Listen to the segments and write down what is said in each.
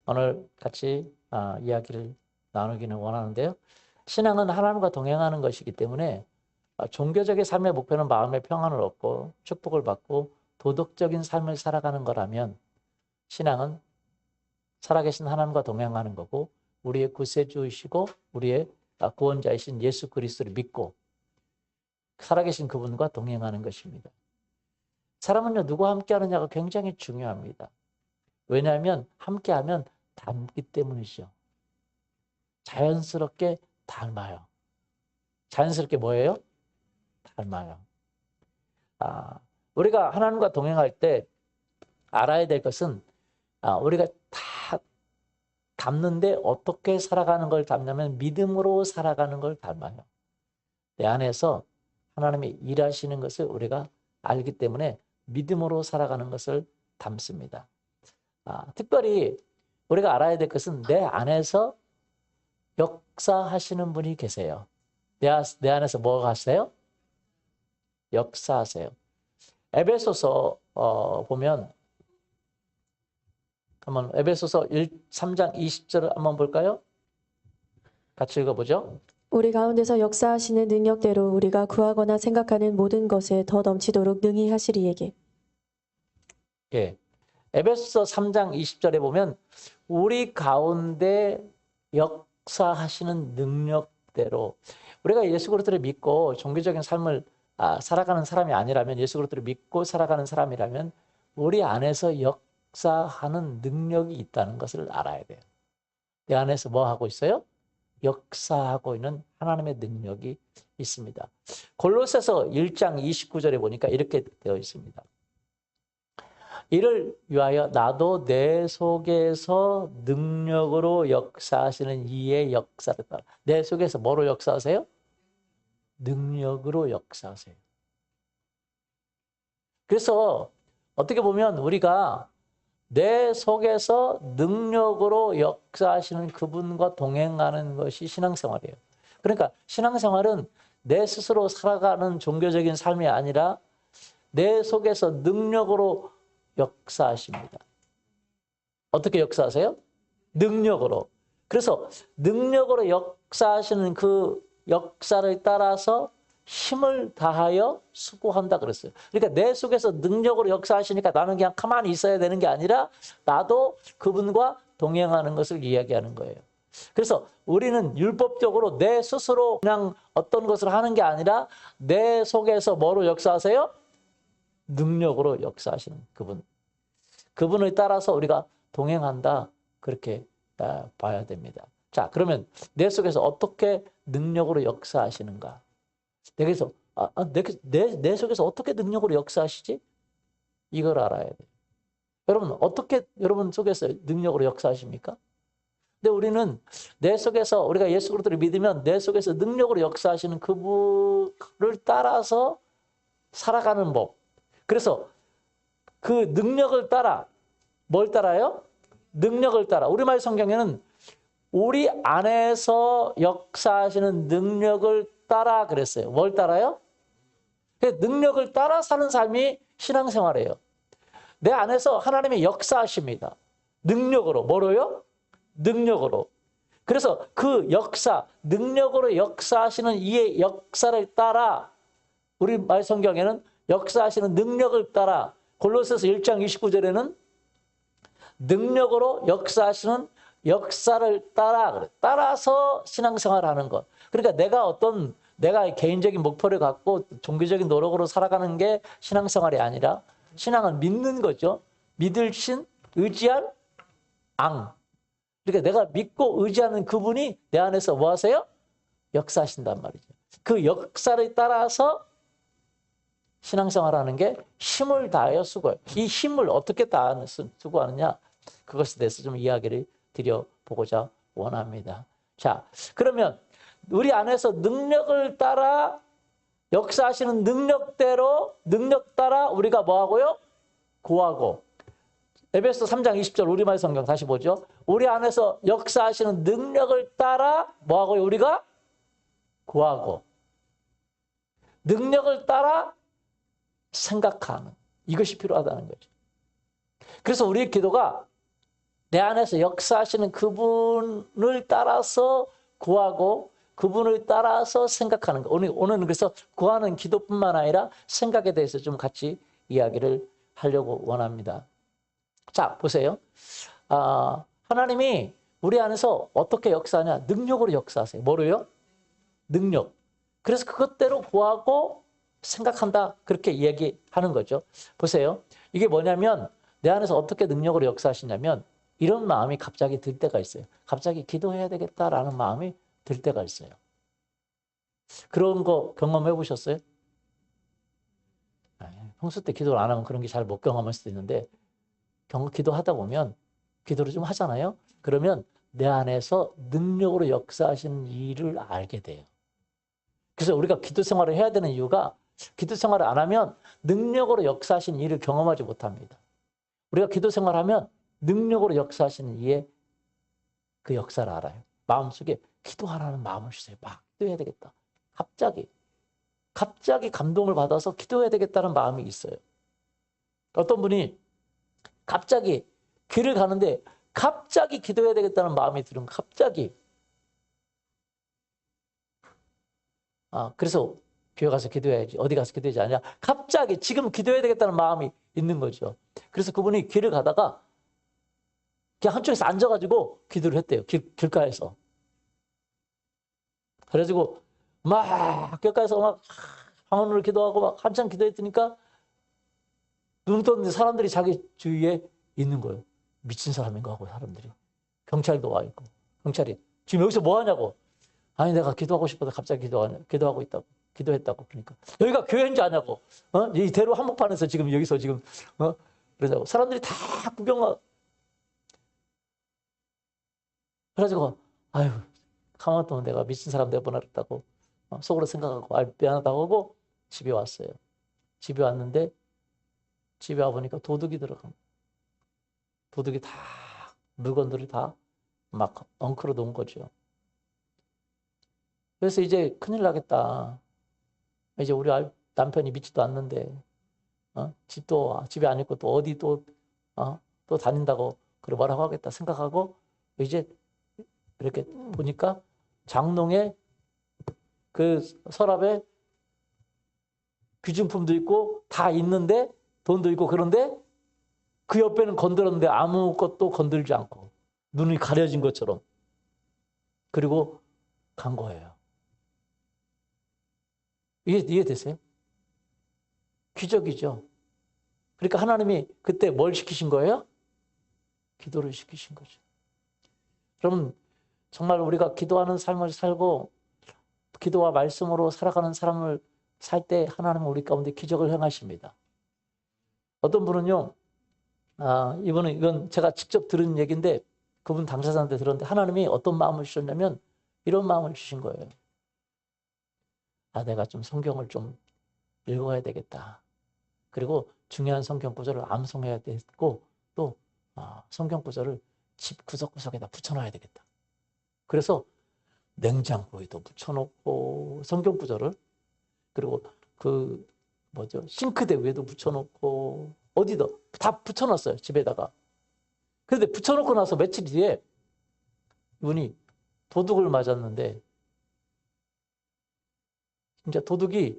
오늘 같이 이야기를 나누기는 원하는데요. 신앙은 하나님과 동행하는 것이기 때문에 종교적인 삶의 목표는 마음의 평안을 얻고 축복을 받고 도덕적인 삶을 살아가는 거라면 신앙은 살아계신 하나님과 동행하는 거고 우리의 구세주이시고 우리의 구원자이신 예수 그리스도를 믿고 살아계신 그분과 동행하는 것입니다. 사람은요, 누구와 함께 하느냐가 굉장히 중요합니다. 왜냐하면 함께하면 닮기 때문이죠. 자연스럽게 닮아요. 자연스럽게 뭐예요? 닮아요. 우리가 하나님과 동행할 때 알아야 될 것은 우리가 다 닮는데 어떻게 살아가는 걸 닮냐면 믿음으로 살아가는 걸 닮아요. 내 안에서 하나님이 일하시는 것을 우리가 알기 때문에 믿음으로 살아가는 것을 닮습니다. 특별히 우리가 알아야 될 것은 내 안에서 역사하시는 분이 계세요. 내 안에서 뭐가 하세요? 역사하세요. 에베소서 보면 한번 에베소서 3장 20절을 한번 볼까요? 같이 읽어보죠. 우리 가운데서 역사하시는 능력대로 우리가 구하거나 생각하는 모든 것에 더 넘치도록 능히 하시리에게. 예. 에베소서 3장 20절에 보면 우리 가운데 역사하시는 능력대로 우리가 예수 그리스도를 믿고 종교적인 삶을 살아가는 사람이 아니라면 예수 그리스도를 믿고 살아가는 사람이라면 우리 안에서 역사하는 능력이 있다는 것을 알아야 돼요. 내 안에서 뭐 하고 있어요? 역사하고 있는 하나님의 능력이 있습니다. 골로새서 1장 29절에 보니까 이렇게 되어 있습니다. 이를 위하여 나도 내 속에서 능력으로 역사하시는 이의 역사를 따라. 내 속에서 뭐로 역사하세요? 능력으로 역사하세요. 그래서 어떻게 보면 우리가 내 속에서 능력으로 역사하시는 그분과 동행하는 것이 신앙생활이에요. 그러니까 신앙생활은 내 스스로 살아가는 종교적인 삶이 아니라 내 속에서 능력으로 역사하십니다. 어떻게 역사하세요? 능력으로. 그래서 능력으로 역사하시는 그 역사를 따라서 힘을 다하여 수고한다 그랬어요. 그러니까 내 속에서 능력으로 역사하시니까 나는 그냥 가만히 있어야 되는 게 아니라 나도 그분과 동행하는 것을 이야기하는 거예요. 그래서 우리는 율법적으로 내 스스로 그냥 어떤 것을 하는 게 아니라 내 속에서 뭐로 역사하세요? 능력으로 역사하시는 그분. 그분을 따라서 우리가 동행한다. 그렇게 봐야 됩니다. 자, 그러면 내 속에서 어떻게 능력으로 역사하시는가? 내 속에서 어떻게 능력으로 역사하시지? 이걸 알아야 돼요. 여러분, 어떻게 여러분 속에서 능력으로 역사하십니까? 근데 우리는 내 속에서 우리가 예수 그리스도를 믿으면 내 속에서 능력으로 역사하시는 그분을 따라서 살아가는 법. 그래서 그 능력을 따라 뭘 따라요? 능력을 따라. 우리말 성경에는 우리 안에서 역사하시는 능력을 따라 그랬어요. 뭘 따라요? 능력을 따라 사는 삶이 신앙생활이에요. 내 안에서 하나님의 역사하십니다. 능력으로. 뭐로요? 능력으로. 그래서 그 역사, 능력으로 역사하시는 이의 역사를 따라 우리 말 성경에는 역사하시는 능력을 따라 골로새서 1장 29절에는 능력으로 역사하시는 역사를 따라서 신앙생활하는 것. 그러니까 내가 개인적인 목표를 갖고 종교적인 노력으로 살아가는 게 신앙생활이 아니라 신앙은 믿는 거죠. 믿을 신, 의지할 앙. 그러니까 내가 믿고 의지하는 그분이 내 안에서 뭐 하세요? 역사하신단 말이죠. 그 역사를 따라서 신앙생활하는 게 힘을 다하여 수고해요. 이 힘을 어떻게 다하여 수고하느냐? 그것에 대해서 좀 이야기를 드려보고자 원합니다. 자, 그러면 우리 안에서 능력을 따라 역사하시는 능력대로 능력 따라 우리가 뭐 하고요? 구하고. 에베소 3장 20절 우리말 성경 다시 보죠. 우리 안에서 역사하시는 능력을 따라 뭐 하고요? 우리가 구하고. 능력을 따라 생각하는 이것이 필요하다는 거죠. 그래서 우리의 기도가 내 안에서 역사하시는 그분을 따라서 구하고 그분을 따라서 생각하는 거. 오늘은 그래서 구하는 기도뿐만 아니라 생각에 대해서 좀 같이 이야기를 하려고 원합니다. 자, 보세요. 하나님이 우리 안에서 어떻게 역사하냐? 능력으로 역사하세요. 뭐로요? 능력. 그래서 그것대로 구하고 생각한다. 그렇게 얘기하는 거죠. 보세요. 이게 뭐냐면 내 안에서 어떻게 능력으로 역사하시냐면 이런 마음이 갑자기 들 때가 있어요. 갑자기 기도해야 되겠다라는 마음이 들 때가 있어요. 그런 거 경험해 보셨어요? 평소 때 기도를 안 하면 그런 게 잘 못 경험할 수도 있는데 기도하다 보면 기도를 좀 하잖아요. 그러면 내 안에서 능력으로 역사하시는 일을 알게 돼요. 그래서 우리가 기도 생활을 해야 되는 이유가 기도 생활을 안 하면 능력으로 역사하시는 일을 경험하지 못합니다. 우리가 기도 생활하면 능력으로 역사하시는 이의 그 역사를 알아요. 마음속에 기도하라는 마음을 주세요. 막 기도해야 되겠다. 갑자기 감동을 받아서 기도해야 되겠다는 마음이 있어요. 어떤 분이 갑자기 길을 가는데 갑자기 기도해야 되겠다는 마음이 들으면 갑자기 그래서 교회 가서 기도해야지 어디 가서 기도하지 않냐 갑자기 지금 기도해야 되겠다는 마음이 있는 거죠. 그래서 그분이 길을 가다가 그냥 한쪽에서 앉아가지고 기도를 했대요. 길가에서. 그래가지고 막 길가에서 막 방언으로 기도하고 막 한참 기도했으니까 눈 떴는데 사람들이 자기 주위에 있는 거예요. 미친 사람인가 하고 사람들이. 경찰도 와 있고. 경찰이 지금 여기서 뭐 하냐고. 아니 내가 기도하고 싶어서 갑자기 기도하고 있다고. 기도했다고. 그러니까 여기가 교회인 줄 아냐고. 이 대로 한복판에서 지금 여기서 지금 그러자고. 사람들이 다 구경하고. 그래가지고 아유 가만 두면 내가 미친 사람 내보냈다고 속으로 생각하고 미안하다고 하고 집에 왔어요. 집에 왔는데 집에 와보니까 도둑이 들어간 거예요. 도둑이 다 물건들을 다 막 엉클어 놓은 거죠. 그래서 이제 큰일 나겠다. 이제 우리 남편이 믿지도 않는데 집도 집에 안 있고 또 어디 또 다닌다고 그래 뭐라고 하겠다 생각하고 이제 이렇게 보니까 장롱에 그 서랍에 귀중품도 있고 다 있는데 돈도 있고 그런데 그 옆에는 건드렸는데 아무것도 건들지 않고 눈이 가려진 것처럼 그리고 간 거예요. 이해되세요? 기적이죠. 그러니까 하나님이 그때 뭘 시키신 거예요? 기도를 시키신 거죠. 그러면 정말 우리가 기도하는 삶을 살고 기도와 말씀으로 살아가는 사람을 살 때 하나님은 우리 가운데 기적을 행하십니다. 어떤 분은요, 이건 제가 직접 들은 얘기인데 그분 당사자한테 들었는데 하나님이 어떤 마음을 주셨냐면 이런 마음을 주신 거예요. 내가 좀 성경을 좀 읽어야 되겠다. 그리고 중요한 성경 구절을 암송해야 되고 또 성경 구절을 집 구석구석에다 붙여놔야 되겠다. 그래서 냉장고에도 붙여놓고 성경 구절을 그리고 싱크대 위에도 붙여놓고 어디도 다 붙여놨어요. 집에다가. 그런데 붙여놓고 나서 며칠 뒤에 이분이 도둑을 맞았는데 진짜 도둑이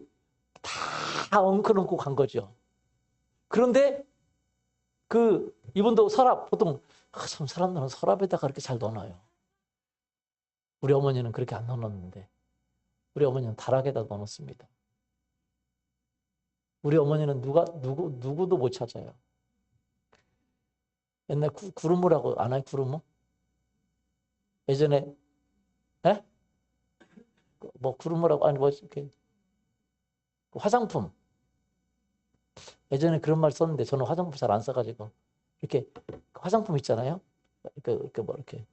다 엉켜놓고 간 거죠. 그런데 이분도 서랍 보통 참 사람들은 서랍에다가 그렇게 잘 넣어놔요. 우리 어머니는 그렇게 안 넣어놨는데 우리 어머니는 다락에다 넣어놓습니다. 우리 어머니는 누구도 못 찾아요. 옛날 구름무라고 아나요? 구름무? 예전에 뭐 구름무라고 아니 뭐 이렇게 화장품 예전에 그런 말 썼는데 저는 화장품 잘 안 써가지고 이렇게 화장품 있잖아요. 이렇게 뭐 이렇게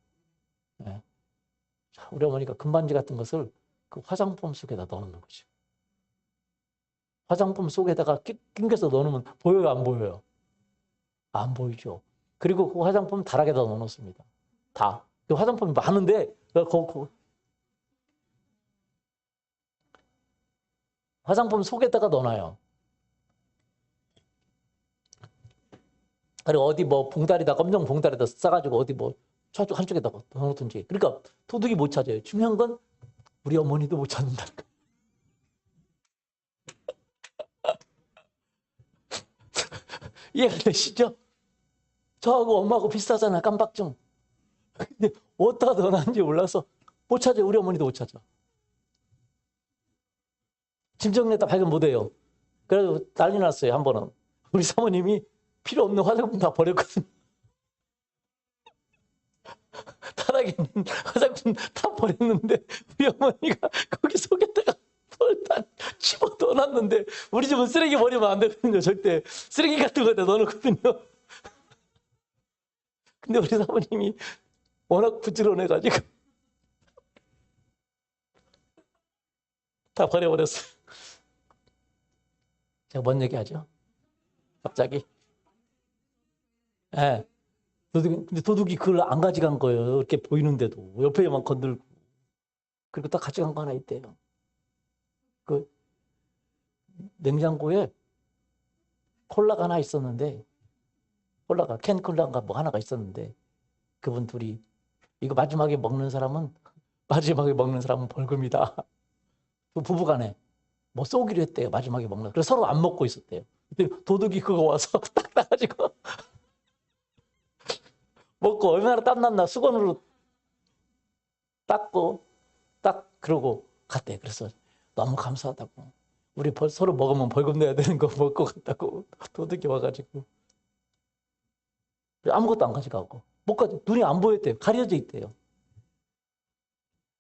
우리 어머니가 금반지 같은 것을 그 화장품 속에다 넣어놓는 거죠. 화장품 속에다가 낑겨서 넣어놓으면 보여요, 안 보여요? 안 보이죠. 그리고 그 화장품 다락에다 넣어놓습니다. 다. 그 화장품이 많은데 화장품 속에다가 넣어놔요. 그리고 어디 뭐 봉다리다 검정 봉다리다 싸가지고 어디 뭐 저쪽 한쪽에다가 넣어놓든지. 그러니까 도둑이 못 찾아요. 중요한 건 우리 어머니도 못 찾는다. 이해가 되시죠? 저하고 엄마하고 비슷하잖아요. 깜박증. 근데 어디다 넣어놨는지 몰라서 못 찾아요. 우리 어머니도 못 찾아. 짐 정리했다 발견 못해요. 그래도 난리 났어요. 한 번은. 우리 사모님이 필요 없는 화장품 다 버렸거든요. 타락에 있는 화장품 다 버렸는데 우리 어머니가 거기 속에다가 다 집어 넣어놨는데 우리 집은 쓰레기 버리면 안 되거든요. 절대. 쓰레기 같은 거에다 넣어놓거든요. 근데 우리 사모님이 워낙 부지런해가지고 다 버려버렸어요. 제가 뭔 얘기하죠? 갑자기. 예. 근데 도둑이 그걸 안 가져간 거예요. 이렇게 보이는데도. 옆에만 건들고. 그리고 딱 가져간 거 하나 있대요. 그 냉장고에 콜라가 하나 있었는데, 콜라가, 캔 콜라인가 뭐 하나가 있었는데, 그분 둘이, 이거 마지막에 먹는 사람은 벌금이다. 그 부부간에 뭐 쏘기로 했대요. 마지막에 먹는. 그래서 서로 안 먹고 있었대요. 근데 도둑이 그거 와서 딱 따가지고 먹고 얼마나 땀났나 수건으로 닦고 딱 그러고 갔대. 그래서 너무 감사하다고. 우리 서로 먹으면 벌금 내야 되는 거 먹고 갔다고 도둑이 와가지고 아무것도 안 가져가고 눈이 안 보였대요. 가려져 있대요.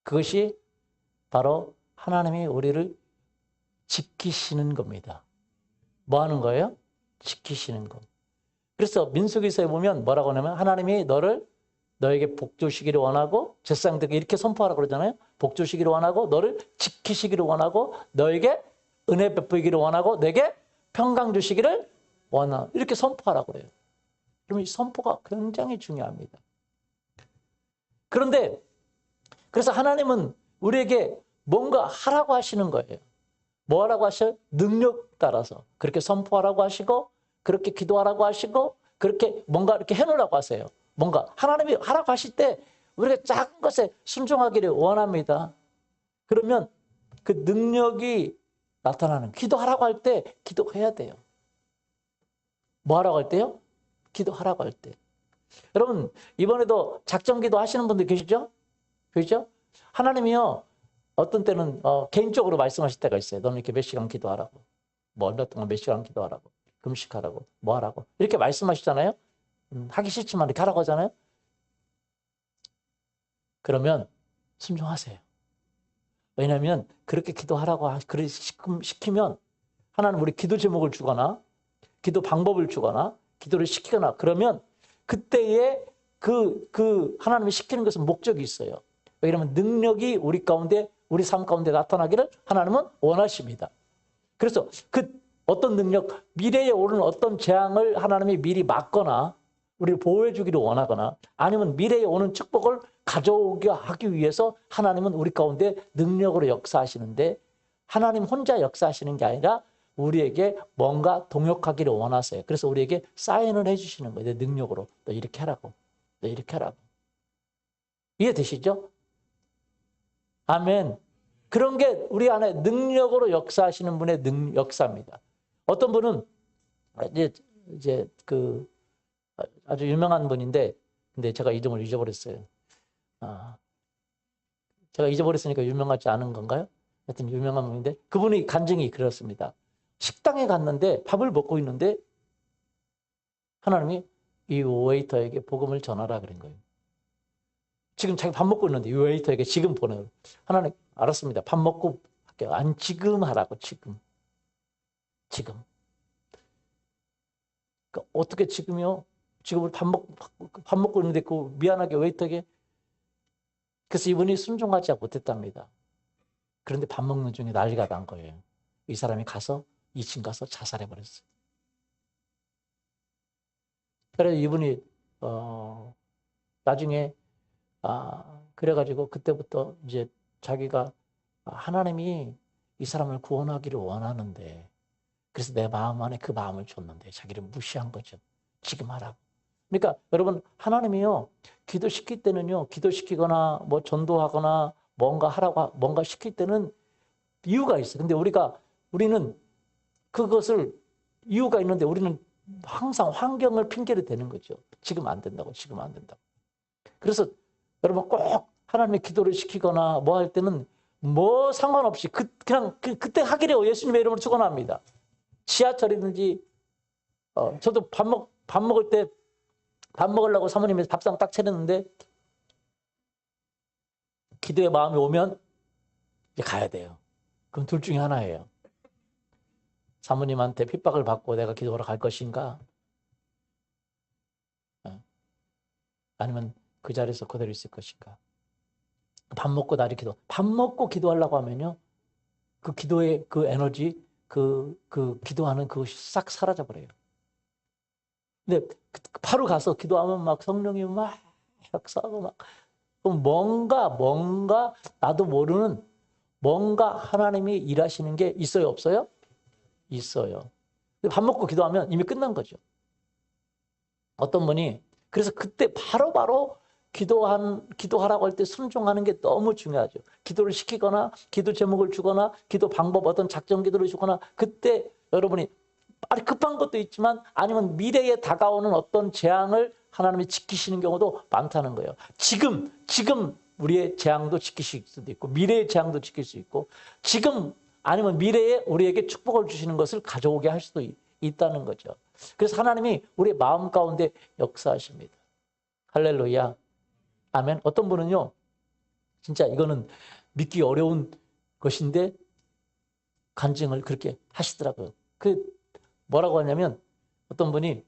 그것이 바로 하나님이 우리를 지키시는 겁니다. 뭐 하는 거예요? 지키시는 것. 그래서 민수기서에 보면 뭐라고 하냐면 하나님이 너에게 복 주시기를 원하고 제사장들에게 이렇게 선포하라고 그러잖아요. 복 주시기를 원하고 너를 지키시기를 원하고 너에게 은혜 베푸기를 원하고 내게 평강 주시기를 원하. 이렇게 선포하라고 그래요. 그러면 이 선포가 굉장히 중요합니다. 그런데 그래서 하나님은 우리에게 뭔가 하라고 하시는 거예요. 뭐 하라고 하셔요? 능력 따라서. 그렇게 선포하라고 하시고 그렇게 기도하라고 하시고 그렇게 뭔가 이렇게 해놓으라고 하세요. 뭔가 하나님이 하라고 하실 때 우리가 작은 것에 순종하기를 원합니다. 그러면 그 능력이 나타나는 기도하라고 할 때 기도해야 돼요. 뭐 하라고 할 때요? 기도하라고 할 때. 여러분 이번에도 작정기도 하시는 분들 계시죠? 그렇죠? 하나님이요 어떤 때는 개인적으로 말씀하실 때가 있어요. 너는 이렇게 몇 시간 기도하라고. 뭐 얼마 동안 몇 시간 기도하라고. 금식하라고. 뭐 하라고. 이렇게 말씀하시잖아요. 하기 싫지만 이렇게 하라고 하잖아요. 그러면 순종하세요. 왜냐하면 그렇게 기도하라고 시키면 하나님 우리 기도 제목을 주거나 기도 방법을 주거나 기도를 시키거나 그러면 그때에 하나님이 시키는 것은 목적이 있어요. 왜냐하면 능력이 우리 가운데 우리 삶 가운데 나타나기를 하나님은 원하십니다. 그래서 어떤 능력, 미래에 오는 어떤 재앙을 하나님이 미리 막거나 우리를 보호해 주기를 원하거나 아니면 미래에 오는 축복을 가져오게 하기 위해서 하나님은 우리 가운데 능력으로 역사하시는데 하나님 혼자 역사하시는 게 아니라 우리에게 뭔가 동역하기를 원하세요. 그래서 우리에게 사인을 해주시는 거예요. 내 능력으로. 너 이렇게 하라고. 너 이렇게 하라고. 이해되시죠? 아멘. 그런 게 우리 안에 능력으로 역사하시는 분의 역사입니다. 어떤 분은 이제 아주 유명한 분인데, 근데 제가 이름을 잊어버렸어요. 제가 잊어버렸으니까 유명하지 않은 건가요? 하여튼 유명한 분인데, 그분의 간증이 그렇습니다. 식당에 갔는데 밥을 먹고 있는데 하나님이 이 웨이터에게 복음을 전하라 그런 거예요. 지금 자기 밥 먹고 있는데 이 웨이터에게 지금 보내요. 하나님 알았습니다. 밥 먹고 할게요. 아니 지금 하라고 지금. 그러니까 어떻게 지금요? 지금 밥 먹고 있는데 그 미안하게 웨이터에게 그래서 이분이 순종하지 못했답니다. 그런데 밥 먹는 중에 난리가 난 거예요. 이 사람이 2층 가서 자살해 버렸어요. 그래서 이분이 나중에 그래가지고 그때부터 이제 자기가 하나님이 이 사람을 구원하기를 원하는데 그래서 내 마음 안에 그 마음을 줬는데 자기를 무시한 거죠. 지금 하라고. 그러니까 여러분, 하나님이요, 기도시킬 때는요, 기도시키거나 뭐 전도하거나 뭔가 하라고, 뭔가 시킬 때는 이유가 있어요. 근데 우리는 그것을 이유가 있는데 우리는 항상 환경을 핑계로 대는 거죠. 지금 안 된다고, 지금 안 된다고. 그래서 여러분 꼭 하나님의 기도를 시키거나 뭐 할 때는 뭐 상관없이 그냥 그때 하기래요. 예수님의 이름으로 축원합니다. 지하철이든지 저도 밥 먹을 때 밥 먹으려고 사모님이 밥상 딱 차렸는데 기도의 마음이 오면 이제 가야 돼요. 그럼 둘 중에 하나예요. 사모님한테 핍박을 받고 내가 기도하러 갈 것인가? 아니면 그 자리에서 그대로 있을 것인가? 밥 먹고 나리 기도. 밥 먹고 기도하려고 하면요. 그 기도의 그 에너지, 그 기도하는 그것이 싹 사라져버려요. 근데 바로 가서 기도하면 막 성령이 막 역사하고 막 뭔가 나도 모르는 뭔가 하나님이 일하시는 게 있어요, 없어요? 있어요. 밥 먹고 기도하면 이미 끝난 거죠. 어떤 분이 그래서 그때 바로바로 기도하라고 할 때 순종하는 게 너무 중요하죠. 기도를 시키거나 기도 제목을 주거나 기도 방법 어떤 작전 기도를 주거나 그때 여러분이 아니 급한 것도 있지만 아니면 미래에 다가오는 어떤 재앙을 하나님이 지키시는 경우도 많다는 거예요. 지금 우리의 재앙도 지키실 수도 있고 미래의 재앙도 지킬 수 있고 지금 아니면 미래에 우리에게 축복을 주시는 것을 가져오게 할 수도 있다는 거죠. 그래서 하나님이 우리의 마음 가운데 역사하십니다. 할렐루야. 아멘. 어떤 분은요. 진짜 이거는 믿기 어려운 것인데 간증을 그렇게 하시더라고요. 뭐라고 하냐면 어떤 분이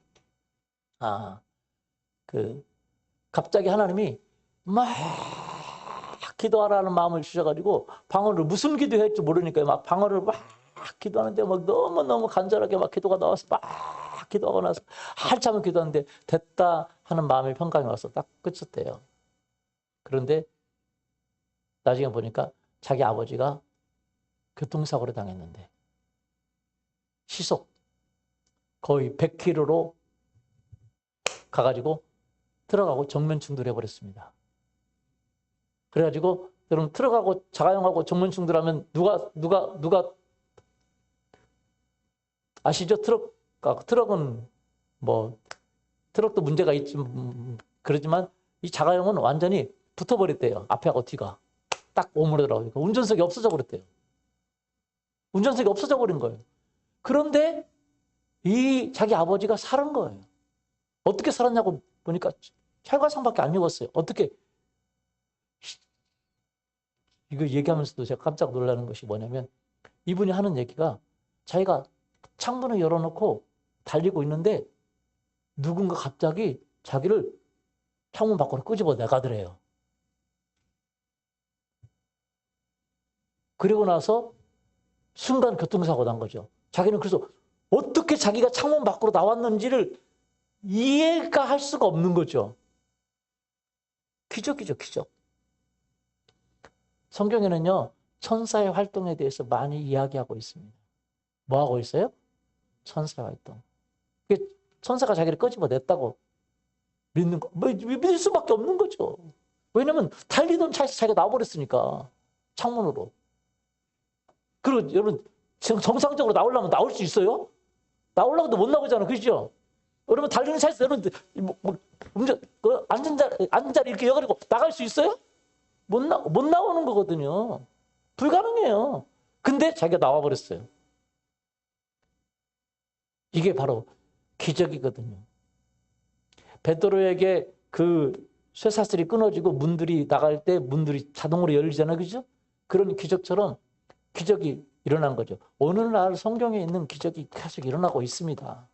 갑자기 하나님이 막 기도하라는 마음을 주셔가지고 방언을 무슨 기도해야 할지 모르니까 막 방언을 막 기도하는데 막 너무너무 간절하게 막 기도가 나와서 막 기도하고 나서 한참을 기도하는데 됐다 하는 마음의 평강이 와서 딱 끝쳤대요. 그런데 나중에 보니까 자기 아버지가 교통사고를 당했는데 시속 거의 100km로 가가지고 들어가고 정면 충돌해버렸습니다. 그래가지고 여러분 트럭하고 자가용하고 정면 충돌하면 누가 아시죠? 트럭은 뭐 트럭도 문제가 있지 그러지만 이 자가용은 완전히 붙어버렸대요. 앞에하고 뒤가 딱 오므러들어가고 운전석이 없어져 버렸대요. 운전석이 없어져 버린 거예요. 그런데 이 자기 아버지가 살은 거예요. 어떻게 살았냐고 보니까 혈관상밖에 안 입었어요. 어떻게 이거 얘기하면서도 제가 깜짝 놀라는 것이 뭐냐면 이분이 하는 얘기가 자기가 창문을 열어놓고 달리고 있는데 누군가 갑자기 자기를 창문 밖으로 끄집어 내가더래요. 그리고 나서 순간 교통사고 난 거죠. 자기는 그래서 어떻게 자기가 창문 밖으로 나왔는지를 이해가 할 수가 없는 거죠. 기적이죠, 기적. 성경에는요, 천사의 활동에 대해서 많이 이야기하고 있습니다. 뭐 하고 있어요? 천사의 활동. 천사가 자기를 끄집어냈다고 믿는 거, 믿을 수밖에 없는 거죠. 왜냐면 달리던 차에서 자기가 나와버렸으니까, 창문으로. 그리고 여러분, 정상적으로 나오려면 나올 수 있어요? 나오려고도 못 나오잖아, 그죠? 여러분, 달리는 차에서 여러분, 앉은 자리 이렇게 여가지고 나갈 수 있어요? 못 나오는 거거든요. 불가능해요. 근데 자기가 나와버렸어요. 이게 바로 기적이거든요. 베드로에게 그 쇠사슬이 끊어지고 문들이 나갈 때 문들이 자동으로 열리잖아요. 그죠? 그런 기적처럼 기적이 일어난 거죠. 오늘날 성경에 있는 기적이 계속 일어나고 있습니다.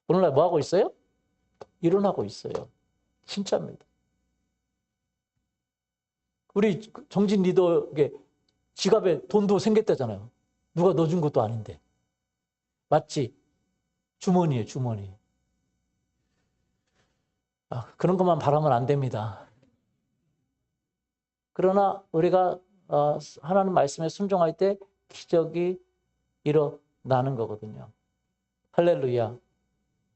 오늘날 뭐 하고 있어요? 일어나고 있어요. 진짜입니다. 우리 정진 리더에게 지갑에 돈도 생겼다잖아요. 누가 넣어준 것도 아닌데. 맞지? 주머니에 주머니. 그런 것만 바라면 안 됩니다. 그러나 우리가 하나님 말씀에 순종할 때 기적이 일어나는 거거든요. 할렐루야.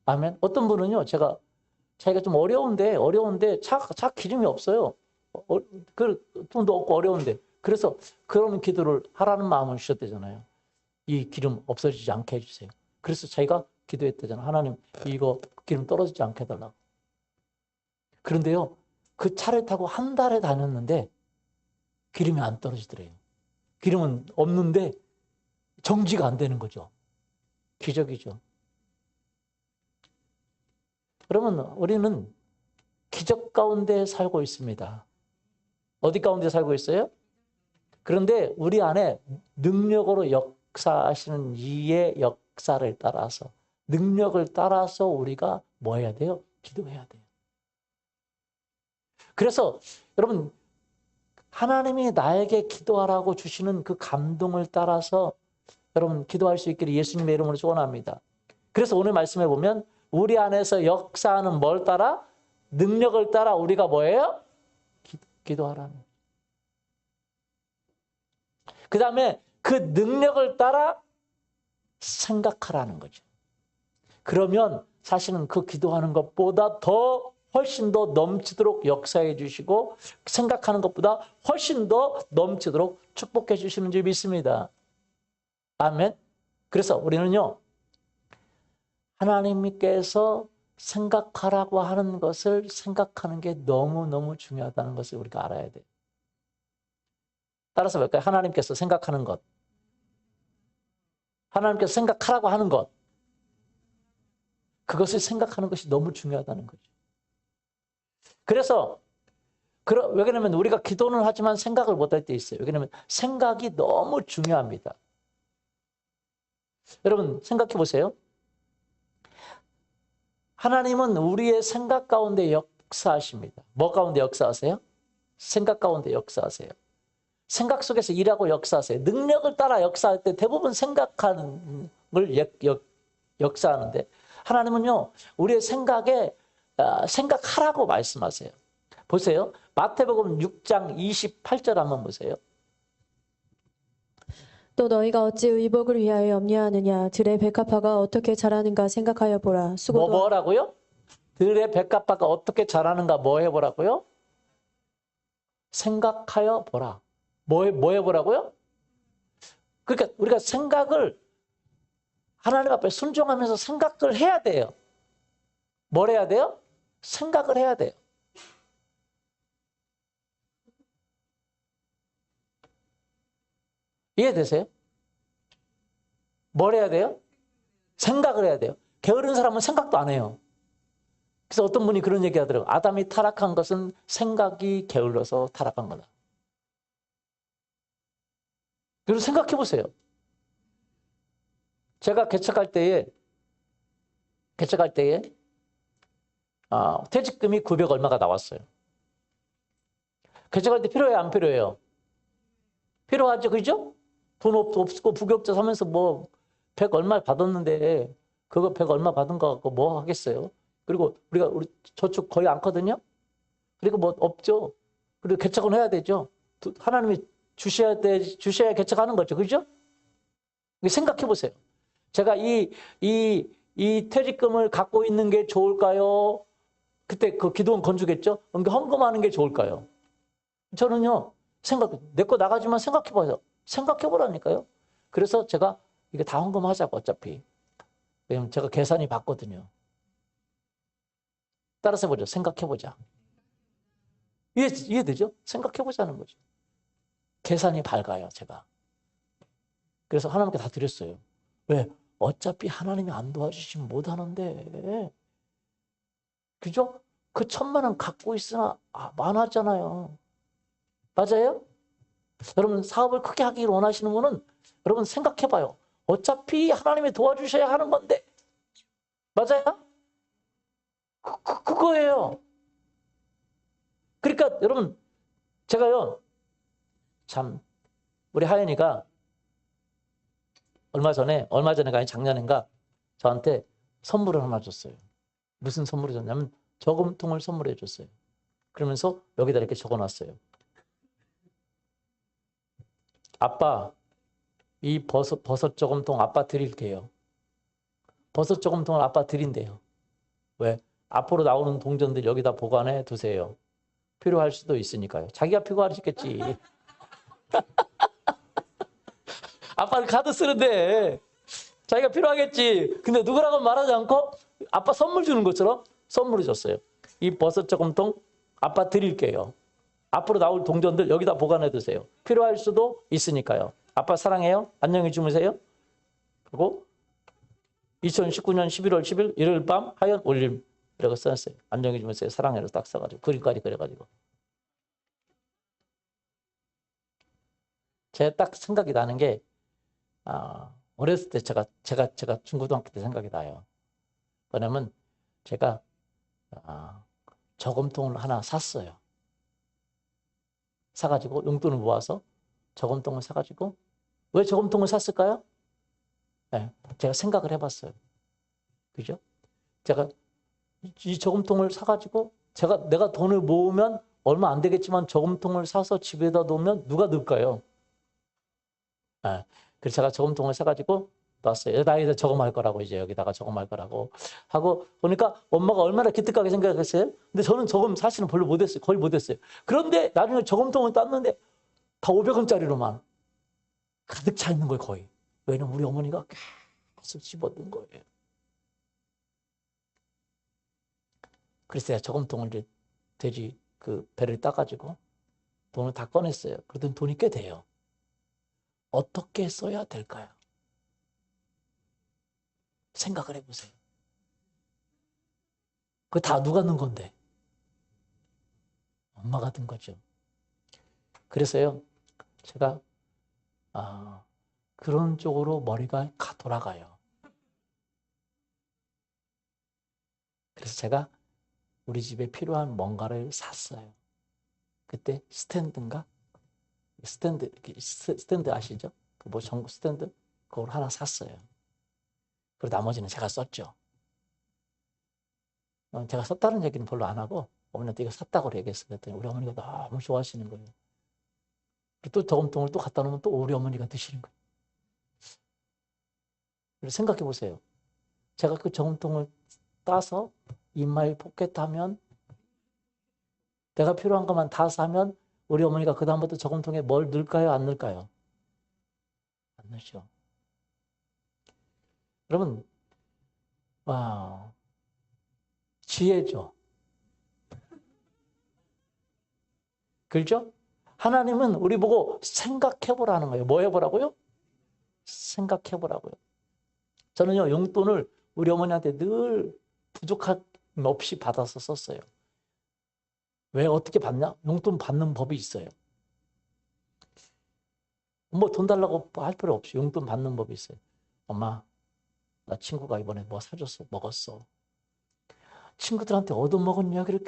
아멘. 어떤 분은요, 자기가 좀 어려운데 차 기름이 없어요. 돈도 없고 어려운데. 그래서 그런 기도를 하라는 마음을 주셨대잖아요. 이 기름 없어지지 않게 해주세요. 그래서 자기가 기도했대잖아요. 하나님, 이거 기름 떨어지지 않게 해달라고. 그런데요, 그 차를 타고 한 달에 다녔는데 기름이 안 떨어지더래요. 기름은 없는데 정지가 안 되는 거죠. 기적이죠. 그러면 우리는 기적 가운데 살고 있습니다. 어디 가운데 살고 있어요? 그런데 우리 안에 능력으로 역사하시는 이의 역사를 따라서, 능력을 따라서 우리가 뭐 해야 돼요? 기도해야 돼요. 그래서 여러분, 하나님이 나에게 기도하라고 주시는 그 감동을 따라서 여러분 기도할 수 있기를 예수님의 이름으로 소원합니다. 그래서 오늘 말씀해 보면 우리 안에서 역사하는 뭘 따라? 능력을 따라 우리가 뭐예요? 기도하라는. 그 다음에 그 능력을 따라 생각하라는 거죠. 그러면 사실은 그 기도하는 것보다 훨씬 더 넘치도록 역사해 주시고 생각하는 것보다 훨씬 더 넘치도록 축복해 주시는 줄 믿습니다. 아멘. 그래서 우리는요, 하나님께서 생각하라고 하는 것을 생각하는 게 너무너무 중요하다는 것을 우리가 알아야 돼요. 따라서 볼까요? 하나님께서 생각하는 것. 하나님께서 생각하라고 하는 것. 그것을 생각하는 것이 너무 중요하다는 거죠. 그래서 왜 그러냐면 우리가 기도는 하지만 생각을 못할 때 있어요. 왜냐하면 생각이 너무 중요합니다. 여러분 생각해 보세요. 하나님은 우리의 생각 가운데 역사하십니다. 뭐 가운데 역사하세요? 생각 가운데 역사하세요. 생각 속에서 일하고 역사하세요. 능력을 따라 역사할 때 대부분 생각하는 걸 역사하는데 하나님은요, 우리의 생각에 생각하라고 말씀하세요. 보세요. 마태복음 6장 28절 한번 보세요. 또 너희가 어찌 의복을 위하여 염려하느냐. 들의 백합화가 어떻게 자라는가 생각하여 보라. 수고도 뭐라고요? 들의 백합화가 어떻게 자라는가 뭐 해보라고요? 생각하여 보라. 뭐 해보라고요? 그러니까 우리가 생각을 하나님 앞에 순종하면서 생각을 해야 돼요. 뭘 해야 돼요? 생각을 해야 돼요. 이해되세요? 뭘 해야 돼요? 생각을 해야 돼요. 게으른 사람은 생각도 안 해요. 그래서 어떤 분이 그런 얘기 하더라고요. 아담이 타락한 것은 생각이 게을러서 타락한 거다. 그리고 생각해 보세요. 제가 개척할 때에 퇴직금이 900 얼마가 나왔어요. 개척할 때 필요해요, 안 필요해요? 필요하죠, 그죠? 돈 없고 부교육자 사면서 뭐 100 얼마 받았는데 그거 100 얼마 받은 거 갖고 뭐 하겠어요? 그리고 우리 저축 거의 않거든요. 그리고 뭐 없죠. 그리고 개척은 해야 되죠. 하나님이 주셔야 개척하는 거죠, 그죠? 생각해 보세요. 제가 이 퇴직금을 갖고 있는 게 좋을까요? 그때 그 기도원 건주겠죠? 헌금하는 게 좋을까요? 저는요, 내 거 나가지만 생각해봐요. 생각해보라니까요. 그래서 제가 이게 다 헌금하자고 어차피. 왜냐면 제가 계산이 받거든요. 따라서 해보죠. 생각해보자. 이해되죠? 생각해보자는 거죠. 계산이 밝아요, 제가. 그래서 하나님께 다 드렸어요. 왜? 어차피 하나님이 안 도와주시면 못하는데. 그죠? 그 1000만 원 갖고 있으나 많았잖아요. 맞아요? 여러분 사업을 크게 하기를 원하시는 분은 여러분 생각해봐요. 어차피 하나님이 도와주셔야 하는 건데. 맞아요? 그거예요. 그러니까 여러분 제가요 참 우리 하연이가 얼마 전에가 아니 작년인가 저한테 선물을 하나 줬어요. 무슨 선물을 줬냐면 저금통을 선물해 줬어요. 그러면서 여기다 이렇게 적어놨어요. 아빠, 이 버섯 저금통 아빠 드릴게요. 버섯 저금통을 아빠 드린대요. 왜? 앞으로 나오는 동전들 여기다 보관해 두세요. 필요할 수도 있으니까요. 자기가 필요하시겠지. 아빠는 카드 쓰는데 자기가 필요하겠지. 근데 누구라고 말하지 않고 아빠 선물 주는 것처럼 선물을 줬어요. 이 버섯 저금통 아빠 드릴게요. 앞으로 나올 동전들 여기다 보관해 두세요. 필요할 수도 있으니까요. 아빠 사랑해요. 안녕히 주무세요. 그리고 2019년 11월 10일 일요일 밤 하얀 올림 이라고 써놨어요. 안녕히 주무세요. 사랑해로 딱 써가지고 그림까지 그려가지고 제가 딱 생각이 나는 게 어렸을 때 제가 중고등학교 때 생각이 나요. 왜냐면 제가 저금통을 하나 샀어요. 사가지고 용돈을 모아서 저금통을 사가지고 왜 저금통을 샀을까요? 네, 제가 생각을 해봤어요. 그죠? 제가 이 저금통을 사가지고 내가 돈을 모으면 얼마 안 되겠지만 저금통을 사서 집에다 놓으면 누가 넣을까요? 네, 그래서 제가 저금통을 사가지고 놨어요. 나이에 저금할 거라고 이제 여기다가 저금할 거라고 하고 보니까 엄마가 얼마나 기특하게 생각했어요. 근데 저는 저금 사실은 별로 못했어요. 거의 못했어요. 그런데 나중에 저금통을 땄는데 다 500원짜리로만 가득 차 있는 거예요, 거의. 왜냐면 우리 어머니가 계속 집어든 거예요. 그래서 제가 저금통을 이제 돼지 그 배를 따가지고 돈을 다 꺼냈어요. 그랬더니 돈이 꽤 돼요. 어떻게 써야 될까요? 생각을 해보세요. 그거 다 누가 넣은 건데? 엄마가 든 거죠. 그래서요, 제가 그런 쪽으로 머리가 돌아가요. 그래서 제가 우리 집에 필요한 뭔가를 샀어요. 그때 스탠드 아시죠? 그 뭐 전구 스탠드? 그걸 하나 샀어요. 그리고 나머지는 제가 썼죠. 제가 썼다는 얘기는 별로 안 하고 어머니한테 이거 샀다고 얘기했어요. 그랬더니 우리 어머니가 너무 좋아하시는 거예요. 그리고 또 저금통을 또 갖다 놓으면 또 우리 어머니가 드시는 거예요. 그래서 생각해 보세요. 제가 그 저금통을 따서 인마이 포켓 하면 내가 필요한 것만 다 사면 우리 어머니가 그다음부터 저금통에 뭘 넣을까요? 안 넣을까요? 안 넣죠. 여러분, 와, 지혜죠. 그렇죠? 하나님은 우리 보고 생각해보라는 거예요. 뭐 해보라고요? 생각해보라고요. 저는요, 용돈을 우리 어머니한테 늘 부족함 없이 받아서 썼어요. 왜 어떻게 받냐? 용돈 받는 법이 있어요. 뭐 돈 달라고 할 필요 없이 용돈 받는 법이 있어요. 엄마, 나 친구가 이번에 뭐 사줬어, 먹었어. 친구들한테 얻어먹은 이야기를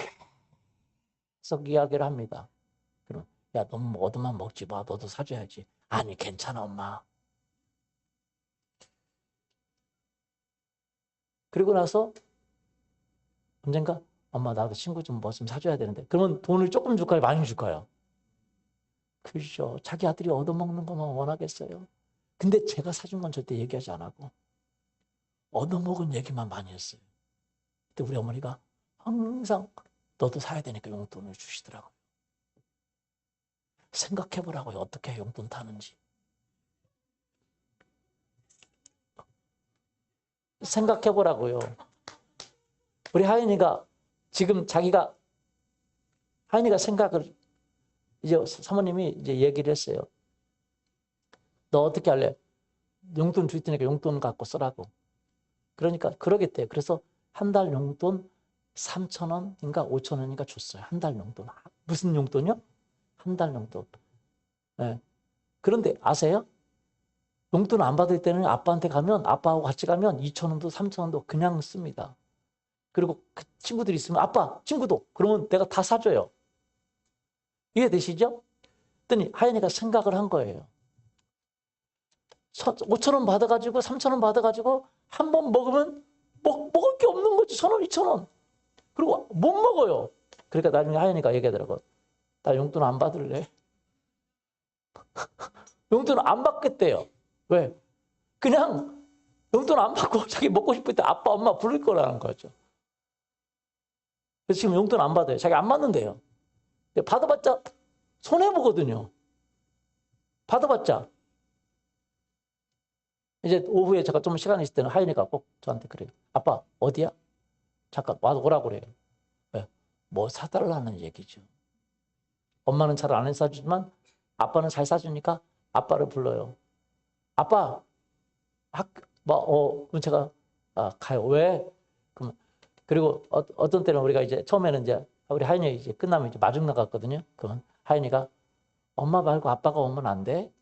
계속 이야기를 합니다. 그럼 야, 너무 뭐 얻어만 먹지 마. 너도 사줘야지. 아니, 괜찮아, 엄마. 그리고 나서 언젠가 엄마 나도 친구 좀 뭐 좀 사줘야 되는데 그러면 돈을 조금 줄까요? 많이 줄까요? 그죠. 자기 아들이 얻어먹는 것만 원하겠어요. 근데 제가 사준 건 절대 얘기하지 안 하고 얻어먹은 얘기만 많이 했어요. 근데 우리 어머니가 항상 너도 사야 되니까 용돈을 주시더라고요. 생각해보라고요. 어떻게 용돈 타는지. 생각해보라고요. 우리 하인이가 지금 하인이가 생각을 이제 사모님이 이제 얘기를 했어요. 너 어떻게 할래? 용돈 줄 테니까 용돈 갖고 쓰라고. 그러니까 그러겠대요. 그래서 한 달 용돈 3,000원인가 5,000원인가 줬어요. 한 달 용돈. 무슨 용돈이요? 한 달 용돈. 네. 그런데 아세요? 용돈 안 받을 때는 아빠한테 가면 아빠하고 같이 가면 2,000원도 3,000원도 그냥 씁니다. 그리고 그 친구들이 있으면 아빠 친구도 그러면 내가 다 사줘요. 이해되시죠? 그랬더니 하연이가 생각을 한 거예요. 5,000원 받아가지고 3,000원 받아가지고 한 번 먹으면 먹을 게 없는 거지. 1,000원, 2,000원. 그리고 못 먹어요. 그러니까 나중에 하연이가 얘기하더라고. 나 용돈 안 받을래. 용돈 안 받겠대요. 왜? 그냥 용돈 안 받고 자기 먹고 싶을 때 아빠, 엄마 부를 거라는 거죠. 그래서 지금 용돈 안 받아요. 자기 안 받는데요. 근데 받아봤자 손해보거든요. 받아봤자. 이제 오후에 제가 좀 시간이 있을 때는 하윤이가 꼭 저한테 그래요. 아빠, 어디야? 잠깐 와서 오라고 그래요. 왜? 뭐 사달라는 얘기죠. 엄마는 잘 안 사주지만 아빠는 잘 사주니까 아빠를 불러요. 아빠, 그럼 제가, 가요. 왜? 그럼, 그리고 어떤 때는 우리가 이제 처음에는 이제 우리 하윤이 이제 끝나면 이제 마중 나갔거든요. 그러면 하윤이가 엄마 말고 아빠가 오면 안 돼?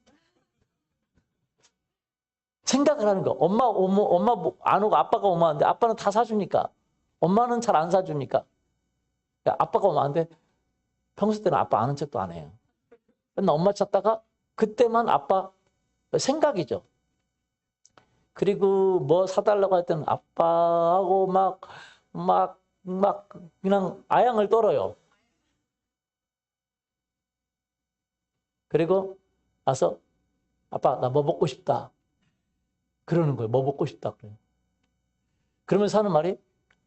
생각을 하는 거. 엄마 안 오고 아빠가 오면 안 돼. 아빠는 다 사주니까. 엄마는 잘 안 사주니까. 아빠가 오면 안 돼. 평소 때는 아빠 아는 척도 안 해요. 맨날 엄마 찾다가 그때만 아빠 생각이죠. 그리고 뭐 사달라고 할 때는 아빠하고 막 그냥 아양을 떨어요. 그리고 와서 아빠 나 뭐 먹고 싶다. 그러는 거예요. 뭐 먹고 싶다 그래요. 그러면서 하는 말이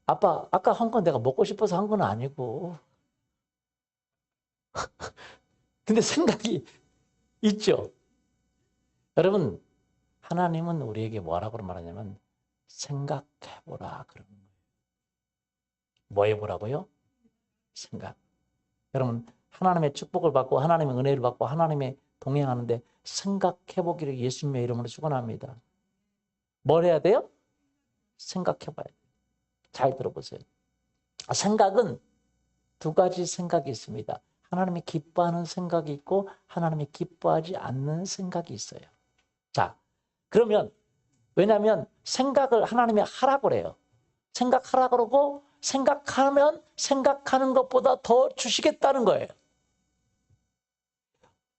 아빠 아까 한 건 내가 먹고 싶어서 한 건 아니고 근데 생각이 있죠. 여러분 하나님은 우리에게 뭐라고 말하냐면 생각해보라 그러는 거예요. 뭐 해보라고요? 생각. 여러분 하나님의 축복을 받고 하나님의 은혜를 받고 하나님의 동행하는데 생각해보기를 예수님의 이름으로 축원합니다. 뭘 해야 돼요? 생각해봐야 돼요. 잘 들어보세요. 생각은 두 가지 생각이 있습니다. 하나님이 기뻐하는 생각이 있고 하나님이 기뻐하지 않는 생각이 있어요. 자, 그러면 왜냐하면 생각을 하나님이 하라고 그래요. 생각하라고 그러고 생각하면 생각하는 것보다 더 주시겠다는 거예요.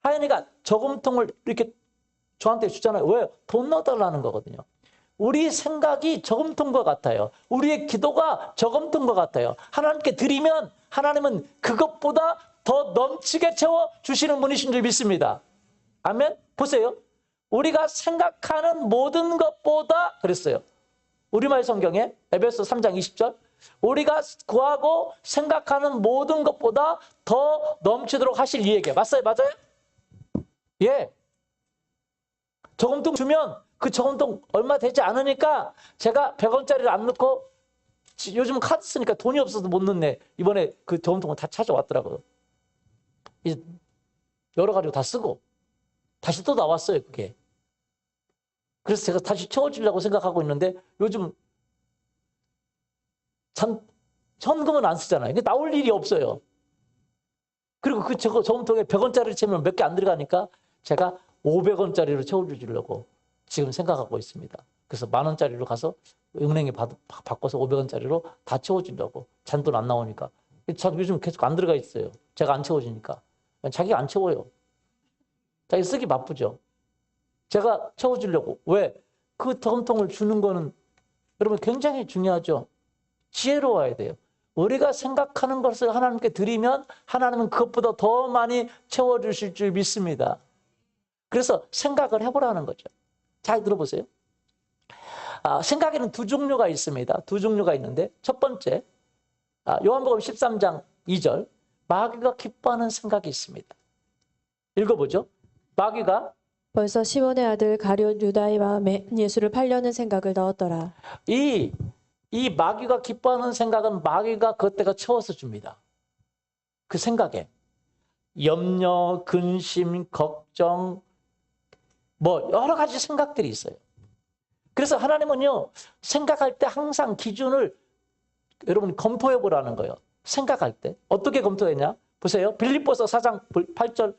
하연이가 저금통을 이렇게 저한테 주잖아요. 왜? 돈 넣어달라는 거거든요. 우리 생각이 저금통과 같아요. 우리의 기도가 저금통과 같아요. 하나님께 드리면 하나님은 그것보다 더 넘치게 채워주시는 분이신 줄 믿습니다. 아멘? 보세요. 우리가 생각하는 모든 것보다 그랬어요. 우리말 성경에 에베소 3장 20절 우리가 구하고 생각하는 모든 것보다 더 넘치도록 하실 이에게 맞아요? 맞아요? 예. 저금통 주면 그 저금통 얼마 되지 않으니까 제가 100원짜리를 안 넣고 요즘 카드 쓰니까 돈이 없어서 못 넣네. 이번에 그 저금통을 다 찾아왔더라고요. 이제 여러 가지로 다 쓰고 다시 또 나왔어요. 그게. 그래서 제가 다시 채워주려고 생각하고 있는데 요즘 현금은 안 쓰잖아요. 이게 나올 일이 없어요. 그리고 그 저금통에 100원짜리를 채우면 몇 개 안 들어가니까 제가 500원짜리로 채워주려고 지금 생각하고 있습니다. 그래서 10,000원짜리로 가서 은행에 바꿔서 500원짜리로 다 채워주려고. 잔돈 안 나오니까. 요즘 계속 안 들어가 있어요. 제가 안 채워주니까. 자기가 안 채워요. 자기 쓰기 바쁘죠. 제가 채워주려고. 왜? 그 저금통을 주는 거는 여러분 굉장히 중요하죠. 지혜로워야 돼요. 우리가 생각하는 것을 하나님께 드리면 하나님은 그것보다 더 많이 채워주실 줄 믿습니다. 그래서 생각을 해보라는 거죠. 잘 들어보세요. 생각에는 두 종류가 있습니다. 두 종류가 있는데 첫 번째 요한복음 13장 2절 마귀가 기뻐하는 생각이 있습니다. 읽어보죠. 마귀가 벌써 시몬의 아들 가룟 유다의 마음에 예수를 팔려는 생각을 넣었더라. 이 마귀가 기뻐하는 생각은 마귀가 그때가 채워서 줍니다. 그 생각에 염려, 근심, 걱정 뭐 여러 가지 생각들이 있어요. 그래서 하나님은요 생각할 때 항상 기준을 여러분 검토해 보라는 거예요. 생각할 때 어떻게 검토했냐? 보세요. 빌립보서 4장 8절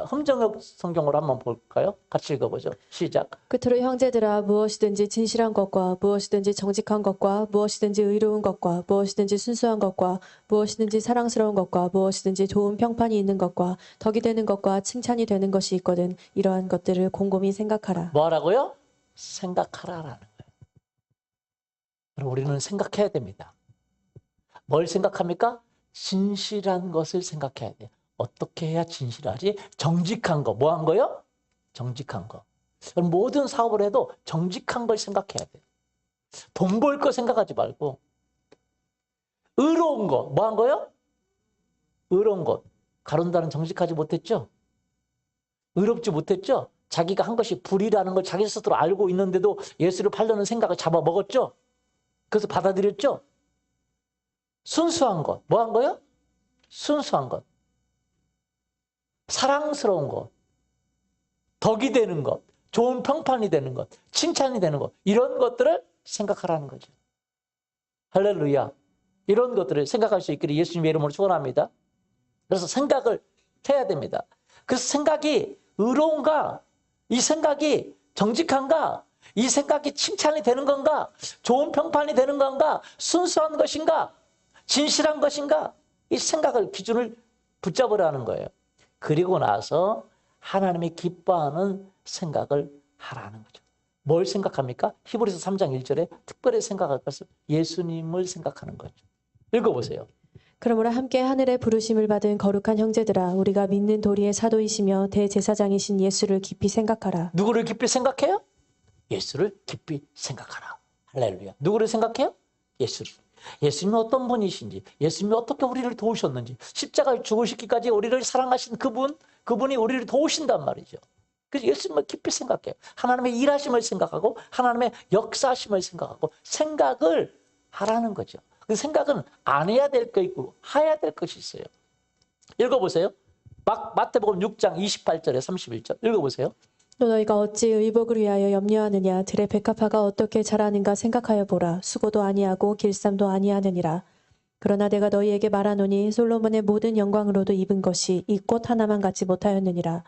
흠정역 성경으로 한번 볼까요? 같이 읽어보죠. 시작. 끝으로 형제들아 무엇이든지 진실한 것과 무엇이든지 정직한 것과 무엇이든지 의로운 것과 무엇이든지 순수한 것과 무엇이든지 사랑스러운 것과 무엇이든지 좋은 평판이 있는 것과 덕이 되는 것과 칭찬이 되는 것이 있거든 이러한 것들을 곰곰이 생각하라. 뭐 하라고요? 생각하라라는 거예요. 그럼 우리는 생각해야 됩니다. 뭘 생각합니까? 진실한 것을 생각해야 돼요. 어떻게 해야 진실하지? 정직한 거. 뭐 한 거요? 정직한 거. 모든 사업을 해도 정직한 걸 생각해야 돼요. 돈 벌 거 생각하지 말고 의로운 것. 뭐 한 거요? 의로운 것. 가론다는 정직하지 못했죠? 의롭지 못했죠? 자기가 한 것이 불이라는 걸 자기 스스로 알고 있는데도 예수를 팔려는 생각을 잡아먹었죠? 그래서 받아들였죠? 순수한 것. 뭐 한 거요? 순수한 것. 사랑스러운 것. 덕이 되는 것. 좋은 평판이 되는 것. 칭찬이 되는 것. 이런 것들을 생각하라는 거죠. 할렐루야. 이런 것들을 생각할 수 있기를 예수님의 이름으로 축원합니다. 그래서 생각을 해야 됩니다. 그래서 생각이 의로운가? 이 생각이 정직한가? 이 생각이 칭찬이 되는 건가? 좋은 평판이 되는 건가? 순수한 것인가? 진실한 것인가? 이 생각을 기준을 붙잡으라 하는 거예요. 그리고 나서 하나님이 기뻐하는 생각을 하라는 거죠. 뭘 생각합니까? 히브리서 3장 1절에 특별히 생각할 것은 예수님을 생각하는 거죠. 읽어보세요. 그러므로 함께 하늘의 부르심을 받은 거룩한 형제들아 우리가 믿는 도리의 사도이시며 대제사장이신 예수를 깊이 생각하라. 누구를 깊이 생각해요? 예수를 깊이 생각하라. 할렐루야. 누구를 생각해요? 예수를. 예수님이 어떤 분이신지, 예수님이 어떻게 우리를 도우셨는지, 십자가에 죽으시기까지 우리를 사랑하신 그분이 우리를 도우신단 말이죠. 그래서 예수님을 깊이 생각해요. 하나님의 일하심을 생각하고 하나님의 역사하심을 생각하고 생각을 하라는 거죠. 그 생각은 안 해야 될 거 있고 해야 될 것이 있어요. 읽어보세요. 마태복음 6장 28절에 31절 읽어보세요. 또 너희가 어찌 의복을 위하여 염려하느냐 들의 백합화가 어떻게 자라는가 생각하여 보라. 수고도 아니하고 길쌈도 아니하느니라. 그러나 내가 너희에게 말하노니 솔로몬의 모든 영광으로도 입은 것이 이 꽃 하나만 갖지 못하였느니라.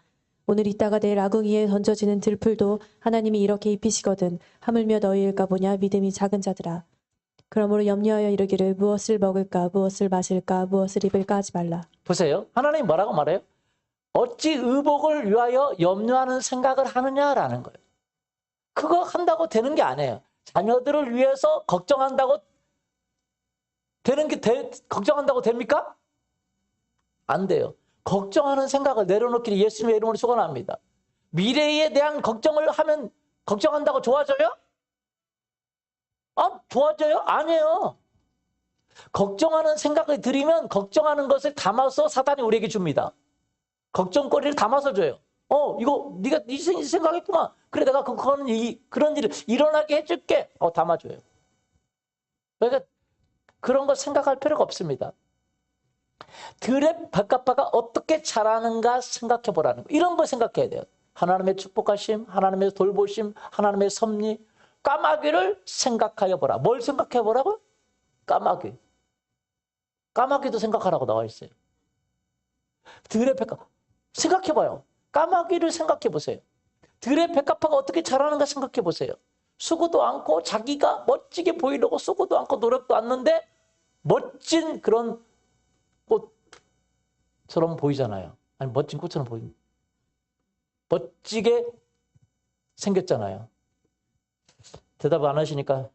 오늘 있다가 내일 아궁이에 던져지는 들풀도 하나님이 이렇게 입히시거든 하물며 너희일까 보냐 믿음이 작은 자들아. 그러므로 염려하여 이르기를 무엇을 먹을까 무엇을 마실까 무엇을 입을까 하지 말라. 보세요. 하나님이 뭐라고 말해요? 어찌 의복을 위하여 염려하는 생각을 하느냐라는 거예요. 그거 한다고 되는 게 아니에요. 자녀들을 위해서 걱정한다고 걱정한다고 됩니까? 안 돼요. 걱정하는 생각을 내려놓기를 예수님의 이름으로 축원합니다. 미래에 대한 걱정을 하면 걱정한다고 좋아져요? 좋아져요? 아니에요. 걱정하는 생각을 들이면 걱정하는 것을 담아서 사단이 우리에게 줍니다. 걱정거리를 담아서 줘요. 이거 네가 네 생각했구만. 그래 내가 그런 일을 일어나게 해줄게. 담아줘요. 그러니까 그런 거 생각할 필요가 없습니다. 들의 백합화가 어떻게 자라는가 생각해 보라는 거. 이런 거 생각해야 돼요. 하나님의 축복하심, 하나님의 돌보심, 하나님의 섭리. 까마귀를 생각하여 보라. 뭘 생각해 보라고요? 까마귀. 까마귀도 생각하라고 나와 있어요. 들의 백합화. 생각해 봐요. 까마귀를 생각해 보세요. 들의 백합화가 어떻게 자라는가 생각해 보세요. 수고도 않고 자기가 멋지게 보이려고 수고도 않고 노력도 않는데 멋진 그런 꽃처럼 보이잖아요. 아니 멋진 꽃처럼 보이는 멋지게 생겼잖아요. 대답 안 하시니까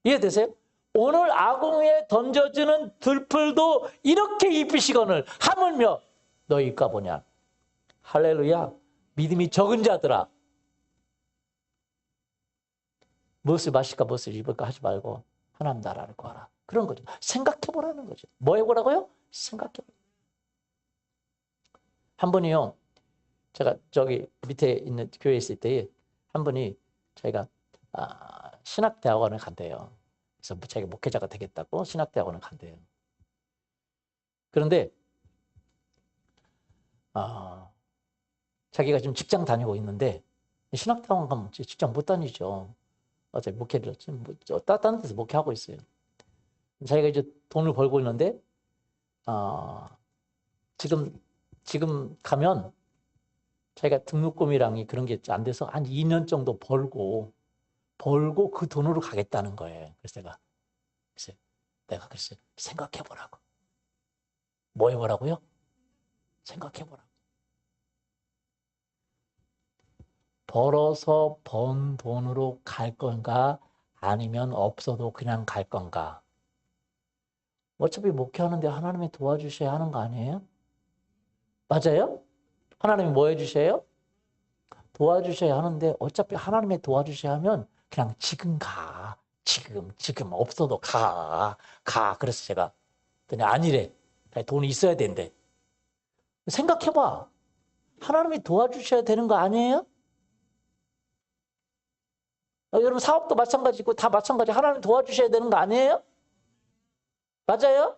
이해되세요? 오늘 아궁이에 던져지는 들풀도 이렇게 입히시거늘 하물며 너희가 보냐. 할렐루야. 믿음이 적은 자들아. 무엇을 마실까 무엇을 입을까 하지 말고 하나님 나라를 구하라. 그런 거죠. 생각해보라는 거죠. 뭐 해보라고요? 생각해보라. 한 분이요. 제가 저기 밑에 있는 교회에 있을 때 한 분이 자기가 신학대학원을 간대요. 그래서 자기가 목회자가 되겠다고 신학대학원을 간대요. 그런데 자기가 지금 직장 다니고 있는데 신학대학원 가면 직장 못 다니죠. 어차피 목회를 다른 데서 목회하고 있어요. 자기가 이제 돈을 벌고 있는데 지금 가면 자기가 등록금이랑 그런 게 안 돼서 한 2년 정도 벌고 그 돈으로 가겠다는 거예요. 그래서 내가 생각해보라고. 뭐 해보라고요? 생각해보라고. 벌어서 번 돈으로 갈 건가? 아니면 없어도 그냥 갈 건가? 어차피 목회하는데 하나님이 도와주셔야 하는 거 아니에요? 맞아요? 하나님이 뭐 해주셔요? 도와주셔야 하는데 어차피 하나님이 도와주셔야 하면 그냥 지금 가. 지금 없어도 가. 그래서 제가 그랬더니 아니래. 돈이 있어야 된대. 생각해봐. 하나님이 도와주셔야 되는 거 아니에요? 여러분 사업도 마찬가지고 다 마찬가지. 하나님 도와주셔야 되는 거 아니에요? 맞아요?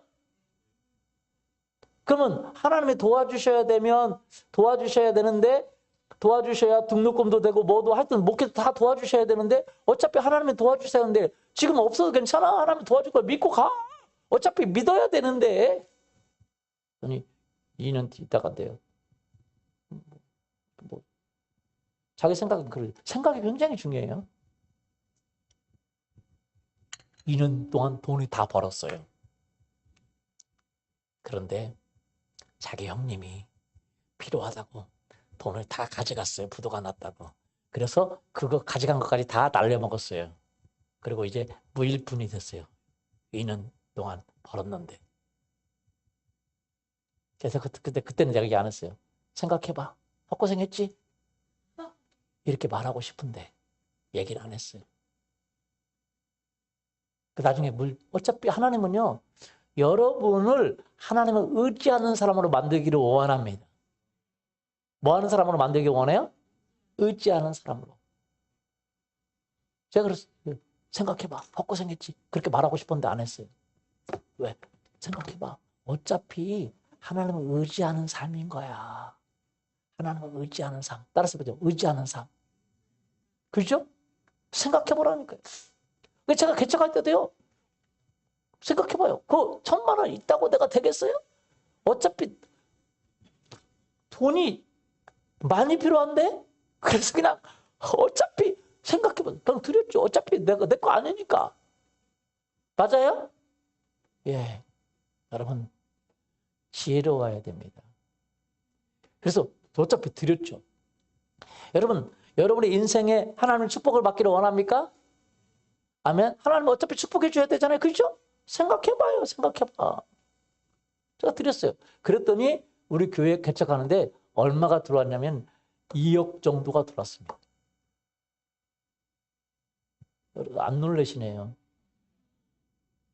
그러면 하나님이 도와주셔야 되는데 도와주셔야 등록금도 되고 뭐도 하여튼 목회도 다 도와주셔야 되는데 어차피 하나님이 도와주셔야 하는데 지금 없어도 괜찮아. 하나님 도와줄 걸 믿고 가. 어차피 믿어야 되는데. 아니 2년 있다간데요. 자기 생각은 그래. 생각이 굉장히 중요해요. 2년 동안 돈이 다 벌었어요. 그런데 자기 형님이 필요하다고 돈을 다 가져갔어요. 부도가 났다고. 그래서 그거 가져간 것까지 다 날려먹었어요. 그리고 이제 무일푼이 됐어요. 2년 동안 벌었는데. 그래서 그때는 제가 얘기 안 했어요. 생각해봐. 헛고생했지? 이렇게 말하고 싶은데 얘기를 안 했어요. 그 나중에 어차피 하나님은요. 여러분을 하나님을 의지하는 사람으로 만들기를 원합니다. 뭐 하는 사람으로 만들기 원해요? 의지하는 사람으로. 제가 그래서 생각해봐. 헛고생했지? 그렇게 말하고 싶었는데 안 했어요. 왜? 생각해봐. 어차피 하나님을 의지하는 삶인 거야. 하나님을 의지하는 삶. 따라서 그죠? 의지하는 삶. 그죠? 생각해보라니까요. 제가 개척할 때도요. 생각해봐요. 그 1,000만 원 있다고 내가 되겠어요? 어차피 돈이 많이 필요한데? 그래서 그냥 어차피 생각해봐. 그냥 드렸죠. 어차피 내 거 아니니까. 맞아요? 예. 여러분 지혜로워야 됩니다. 그래서 어차피 드렸죠. 여러분, 여러분의 인생에 하나님의 축복을 받기를 원합니까? 아멘. 하나님 어차피 축복해 줘야 되잖아요. 그렇죠? 생각해봐요. 생각해봐. 제가 드렸어요. 그랬더니 우리 교회 개척하는데 얼마가 들어왔냐면 2억 정도가 들어왔습니다. 여러분 안 놀라시네요.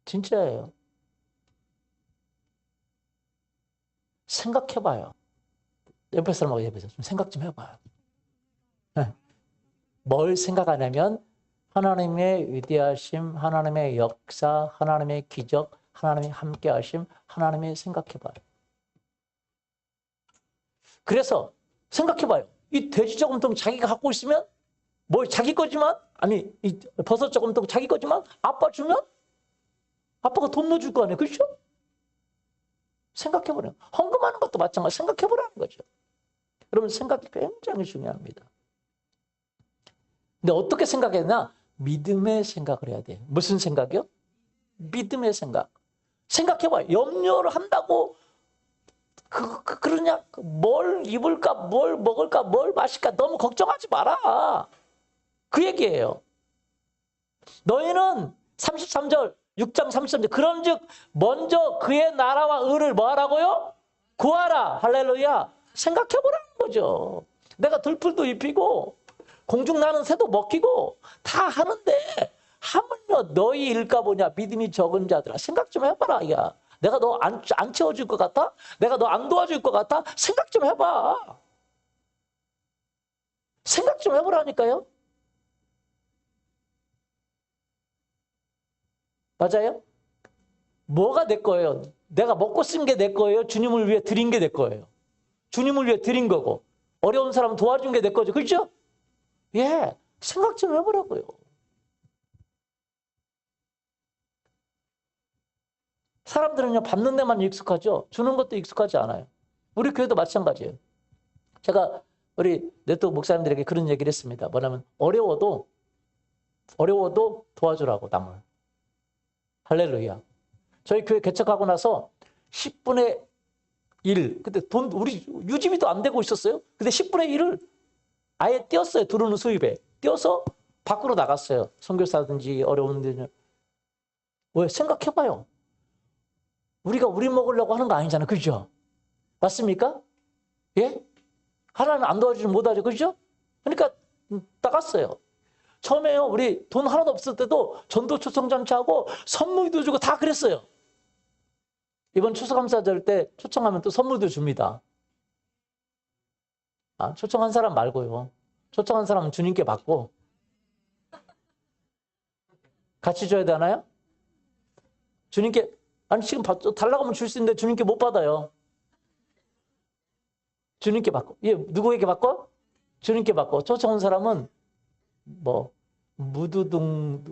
진짜예요. 생각해봐요. 옆에 사람하고 옆에서 좀 생각 좀 해봐요. 뭘 생각하냐면 하나님의 위대하심, 하나님의 역사, 하나님의 기적, 하나님의 함께하심, 하나님의 생각해봐요. 그래서 생각해봐요. 이 돼지 저금통 자기가 갖고 있으면 뭐 자기 거지만 아니 이 버섯 저금통 자기 거지만 아빠 주면 아빠가 돈 넣어줄 거 아니에요. 그렇죠? 생각해보래요. 헌금하는 것도 마찬가지. 생각해보라는 거죠. 여러분 생각이 굉장히 중요합니다. 근데 어떻게 생각했나? 믿음의 생각을 해야 돼요. 무슨 생각이요? 믿음의 생각. 생각해봐요. 염려를 한다고 그러냐? 뭘 입을까? 뭘 먹을까? 뭘 마실까? 너무 걱정하지 마라. 그 얘기예요. 너희는 33절 6장 33절 그런즉 먼저 그의 나라와 의를 뭐 하라고요? 구하라. 할렐루야. 생각해보라는 거죠. 내가 들풀도 입히고 공중 나는 새도 먹히고 다 하는데 하물며 너희 일까 보냐. 믿음이 적은 자들아. 생각 좀 해봐라. 야, 내가 너 안 채워줄 것 같아? 내가 너 안 도와줄 것 같아? 생각 좀 해봐. 생각 좀 해보라니까요. 맞아요? 뭐가 내 거예요? 내가 먹고 쓴 게 내 거예요? 주님을 위해 드린 게 내 거예요? 주님을 위해 드린 거고 어려운 사람 도와준 게 내 거죠. 그렇죠? 예, 생각 좀 해보라고요. 사람들은요 받는 데만 익숙하죠. 주는 것도 익숙하지 않아요. 우리 교회도 마찬가지예요. 제가 우리 네트워크 목사님들에게 그런 얘기를 했습니다. 뭐냐면 어려워도 도와주라고 남을. 할렐루야. 저희 교회 개척하고 나서 10분의 1. 근데 돈 우리 유지비도 안 되고 있었어요. 근데 10분의 1을 아예 띄었어요. 들어오는 수입에. 띄어서 밖으로 나갔어요. 선교사든지 어려운 데는. 왜? 생각해봐요. 우리가 우리 먹으려고 하는 거 아니잖아요. 그죠? 맞습니까? 예? 하나는 안 도와주지 못하죠. 그죠? 그러니까 나갔어요. 처음에요. 우리 돈 하나도 없을 때도 전도 초청잔치하고 선물도 주고 다 그랬어요. 이번 추수감사절 때 초청하면 또 선물도 줍니다. 초청한 사람 말고요. 초청한 사람은 주님께 받고. 같이 줘야 되나요? 주님께, 아니, 지금 달라고 하면 줄 수 있는데 주님께 못 받아요. 주님께 받고. 예, 누구에게 받고? 주님께 받고. 초청한 사람은 뭐, 무드등,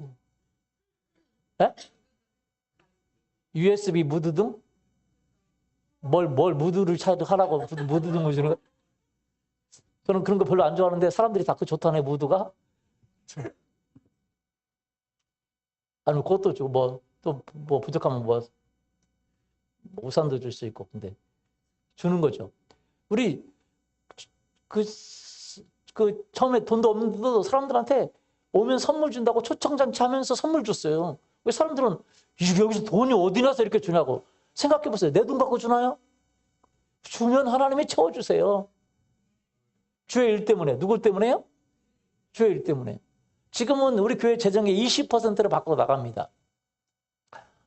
예? USB 무드등? 뭘 무드를 하라고 무드등을 주는 거? 저는 그런 거 별로 안 좋아하는데 사람들이 다 그 좋다네, 무드가. 아니면 그것도 주고, 뭐 부족하면 우산도 줄 수 있고, 근데 주는 거죠. 우리, 처음에 돈도 없는데도 사람들한테 오면 선물 준다고 초청잔치 하면서 선물 줬어요. 왜 사람들은 여기서 돈이 어디 나서 이렇게 주냐고. 생각해 보세요. 내 돈 갖고 주나요? 주면 하나님이 채워주세요. 주의 일 때문에. 누구 때문에요? 주의 일 때문에. 지금은 우리 교회 재정의 20%를 밖으로 나갑니다.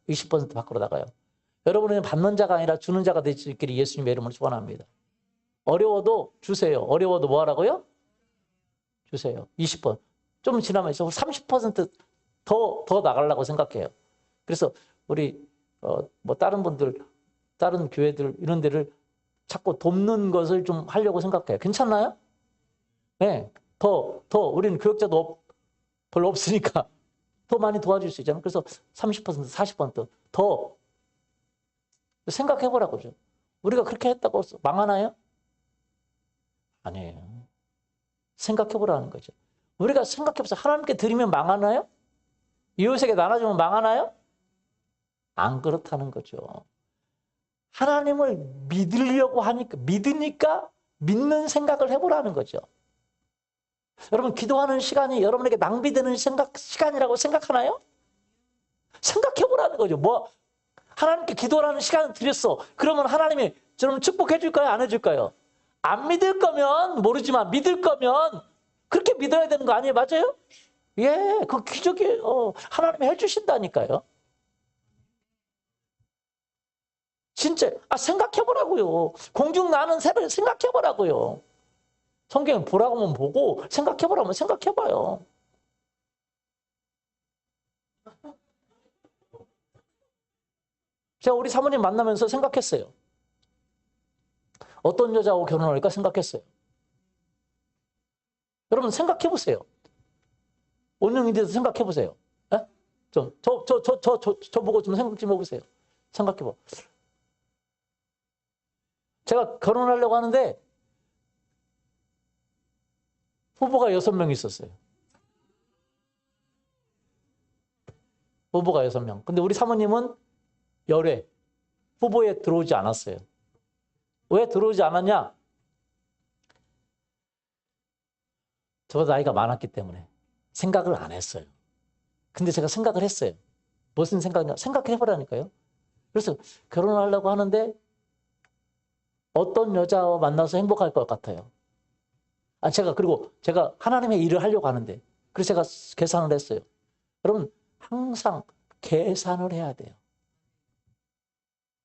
20% 밖으로 나가요. 여러분은 받는 자가 아니라 주는 자가 될 수 있기를 예수님의 이름으로 축원합니다. 어려워도 주세요. 어려워도 뭐 하라고요? 주세요. 20%. 좀 지나면 30%더 나가려고 생각해요. 그래서 우리 뭐 다른 분들, 다른 교회들 이런 데를 자꾸 돕는 것을 좀 하려고 생각해요. 괜찮나요? 네. 더 우리는 교역자도 별로 없으니까 더 많이 도와줄 수 있잖아요. 그래서 30%, 40%더 생각해 보라고죠. 우리가 그렇게 했다고 망하나요? 아니에요. 생각해 보라는 거죠. 우리가 생각해 보세요. 하나님께 드리면 망하나요? 이웃에게 나눠주면 망하나요? 안 그렇다는 거죠. 하나님을 믿으려고 하니까, 믿으니까 믿는 생각을 해보라는 거죠. 여러분, 기도하는 시간이 여러분에게 낭비되는 시간이라고 생각하나요? 생각해보라는 거죠. 하나님께 기도하는 시간을 드렸어. 그러면 하나님이 저러면 축복해 줄까요? 안 해줄까요? 안 믿을 거면 모르지만 믿을 거면 그렇게 믿어야 되는 거 아니에요? 맞아요? 예, 그 기적이에요. 하나님이 해주신다니까요. 진짜 생각해보라고요. 공중 나는 새를 생각해보라고요. 성경 보라고 하면 보고 생각해보라면 생각해봐요. 제가 우리 사모님 만나면서 생각했어요. 어떤 여자하고 결혼할까 생각했어요. 여러분 생각해보세요. 5년이 돼서 생각해보세요. 에? 저 보고 좀 생각 좀 해보세요. 생각해봐. 제가 결혼하려고 하는데 후보가 6명 있었어요. 후보가 6명. 근데 우리 사모님은 열애. 후보에 들어오지 않았어요. 왜 들어오지 않았냐? 저보다 나이가 많았기 때문에 생각을 안 했어요. 근데 제가 생각을 했어요. 무슨 생각이냐? 생각해보라니까요. 그래서 결혼하려고 하는데 어떤 여자와 만나서 행복할 것 같아요. 그리고 제가 하나님의 일을 하려고 하는데, 그래서 제가 계산을 했어요. 여러분, 항상 계산을 해야 돼요.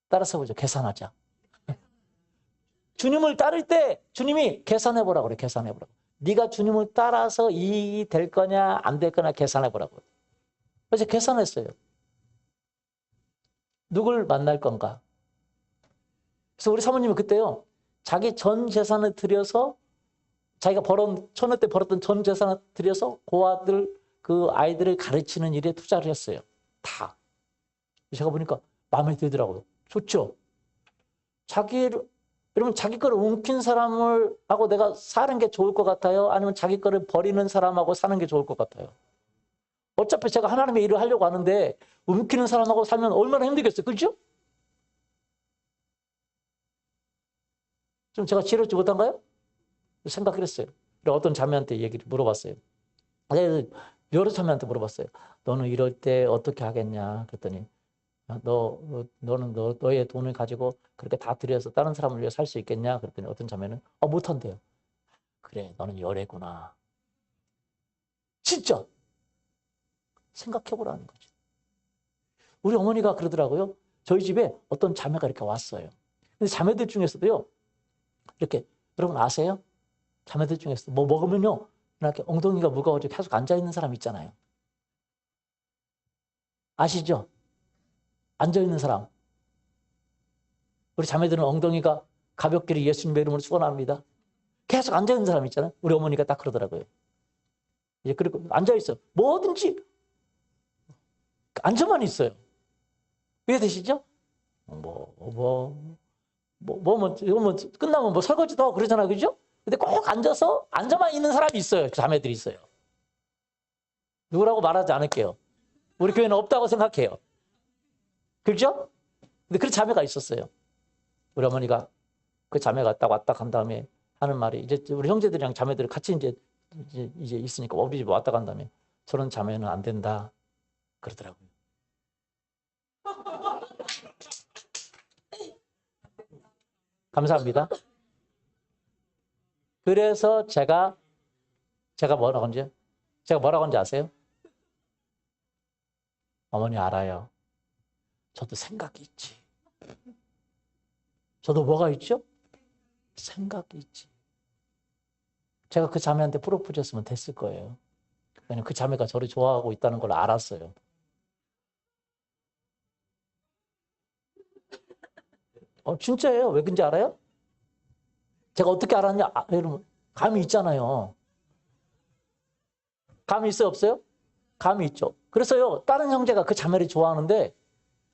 따라서 보죠. 계산하자. 주님을 따를 때 주님이 계산해보라고 그래요. 계산해보라고. 네가 주님을 따라서 이익이 될 거냐 안 될 거냐 계산해보라고. 그래서 계산했어요. 누굴 만날 건가? 그래서 우리 사모님은 그때요. 자기 전 재산을 들여서 자기가 초년 때 벌었던 전 재산을 들여서 그 아이들을 가르치는 일에 투자를 했어요. 다. 제가 보니까 마음에 들더라고요. 좋죠? 여러분, 자기 거를 움킨 사람을 하고 내가 사는 게 좋을 것 같아요? 아니면 자기 거를 버리는 사람하고 사는 게 좋을 것 같아요? 어차피 제가 하나님의 일을 하려고 하는데 움키는 사람하고 살면 얼마나 힘들겠어요. 그렇죠? 좀 제가 지혜롭지 못한가요? 생각을 했어요. 그래서 어떤 자매한테 얘기를 물어봤어요. 여러 자매한테 물어봤어요. 너는 이럴 때 어떻게 하겠냐? 그랬더니 너는 너의 돈을 가지고 그렇게 다 들여서 다른 사람을 위해 살 수 있겠냐? 그랬더니 어떤 자매는 못한대요. 그래, 너는 열애구나. 진짜. 생각해보라는 거죠. 우리 어머니가 그러더라고요. 저희 집에 어떤 자매가 이렇게 왔어요. 근데 자매들 중에서도요, 이렇게, 여러분 아세요? 자매들 중에서도 뭐 먹으면요, 이렇게 엉덩이가 무거워지고 계속 앉아있는 사람 있잖아요. 아시죠? 앉아있는 사람. 우리 자매들은 엉덩이가 가볍기를 예수님의 이름으로 축원합니다. 계속 앉아있는 사람 있잖아요. 우리 어머니가 딱 그러더라고요. 이제 그리고 앉아있어요. 뭐든지 앉아만 있어요. 이해되시죠? 끝나면 뭐 설거지도 하고 그러잖아요. 그죠? 근데 꼭 앉아만 있는 사람이 있어요. 자매들이 있어요. 누구라고 말하지 않을게요. 우리 교회는 없다고 생각해요. 그죠? 근데 그런 자매가 있었어요. 우리 어머니가 그 자매가 딱 왔다 간 다음에 하는 말이, 이제 우리 형제들이랑 자매들이 같이 이제 있으니까 우리 집에 왔다 간 다음에 저런 자매는 안 된다 그러더라고요. 감사합니다. 그래서 제가 뭐라고 한지 아세요? 어머니 알아요. 저도 생각이 있지. 저도 뭐가 있죠? 생각이 있지. 제가 그 자매한테 프로포즈 했으면 됐을 거예요. 왜냐면 그 자매가 저를 좋아하고 있다는 걸 알았어요. 진짜예요. 왜 그런지 알아요? 제가 어떻게 알았냐? 여러분, 감이 있잖아요. 감이 있어요, 없어요? 감이 있죠. 그래서요, 다른 형제가 그 자매를 좋아하는데,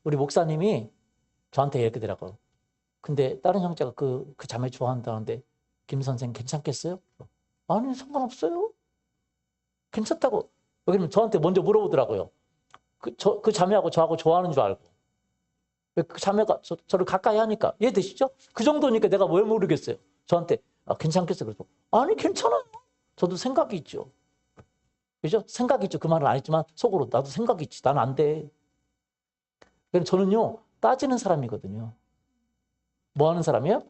우리 목사님이 저한테 이렇게 되라고요. 근데 다른 형제가 그 자매 좋아한다는데, 김 선생 괜찮겠어요? 아니, 상관없어요. 괜찮다고. 왜냐면 저한테 먼저 물어보더라고요. 그 자매하고 저하고 좋아하는 줄 알고. 왜 그 자매가 저를 가까이 하니까. 이해되시죠? 그 정도니까 내가 왜 모르겠어요. 저한테 괜찮겠어요. 그래서 아니, 괜찮아요. 저도 생각이 있죠. 그죠? 생각이 있죠. 그 말은 안 했지만 속으로 나도 생각이 있지. 난 안 돼. 저는요, 따지는 사람이거든요. 뭐 하는 사람이에요?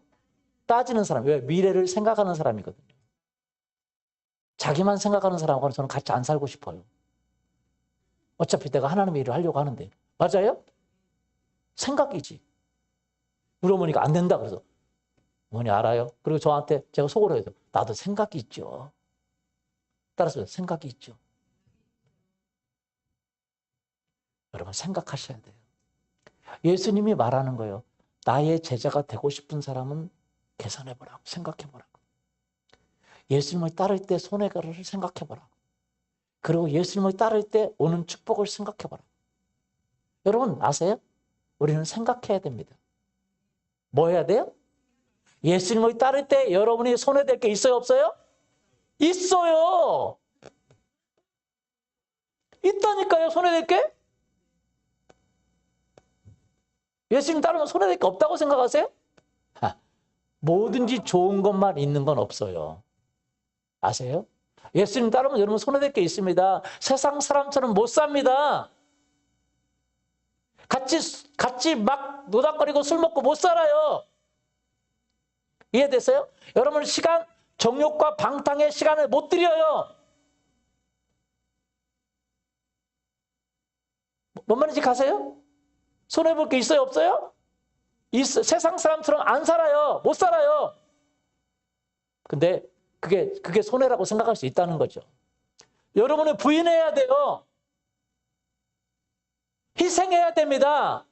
따지는 사람. 왜? 미래를 생각하는 사람이거든요. 자기만 생각하는 사람하고는 저는 같이 안 살고 싶어요. 어차피 내가 하나님의 일을 하려고 하는데. 맞아요? 생각이지. 우리 어머니가 안 된다 그래서 어머니 알아요? 그리고 저한테 제가 속으로 해서 나도 생각이 있죠. 따라서 생각이 있죠. 여러분 생각하셔야 돼요. 예수님이 말하는 거예요. 나의 제자가 되고 싶은 사람은 계산해보라고, 생각해보라고. 예수님을 따를 때 손해가를 생각해보라고. 그리고 예수님을 따를 때 오는 축복을 생각해보라고. 여러분 아세요? 우리는 생각해야 됩니다. 뭐 해야 돼요? 예수님을 따를 때 여러분이 손해될 게 있어요, 없어요? 있어요. 있다니까요, 손해될 게. 예수님 따르면 손해될 게 없다고 생각하세요? 뭐든지 좋은 것만 있는 건 없어요. 아세요? 예수님 따르면 여러분 손해될 게 있습니다. 세상 사람처럼 못 삽니다. 같이 막 노닥거리고 술 먹고 못 살아요. 이해됐어요? 여러분 시간, 정욕과 방탕의 시간을 못 드려요. 뭔 말인지 가세요? 손해볼 게 있어요, 없어요? 세상 사람처럼 안 살아요. 못 살아요. 근데 그게 손해라고 생각할 수 있다는 거죠. 여러분은 부인해야 돼요. 희생해야 됩니다.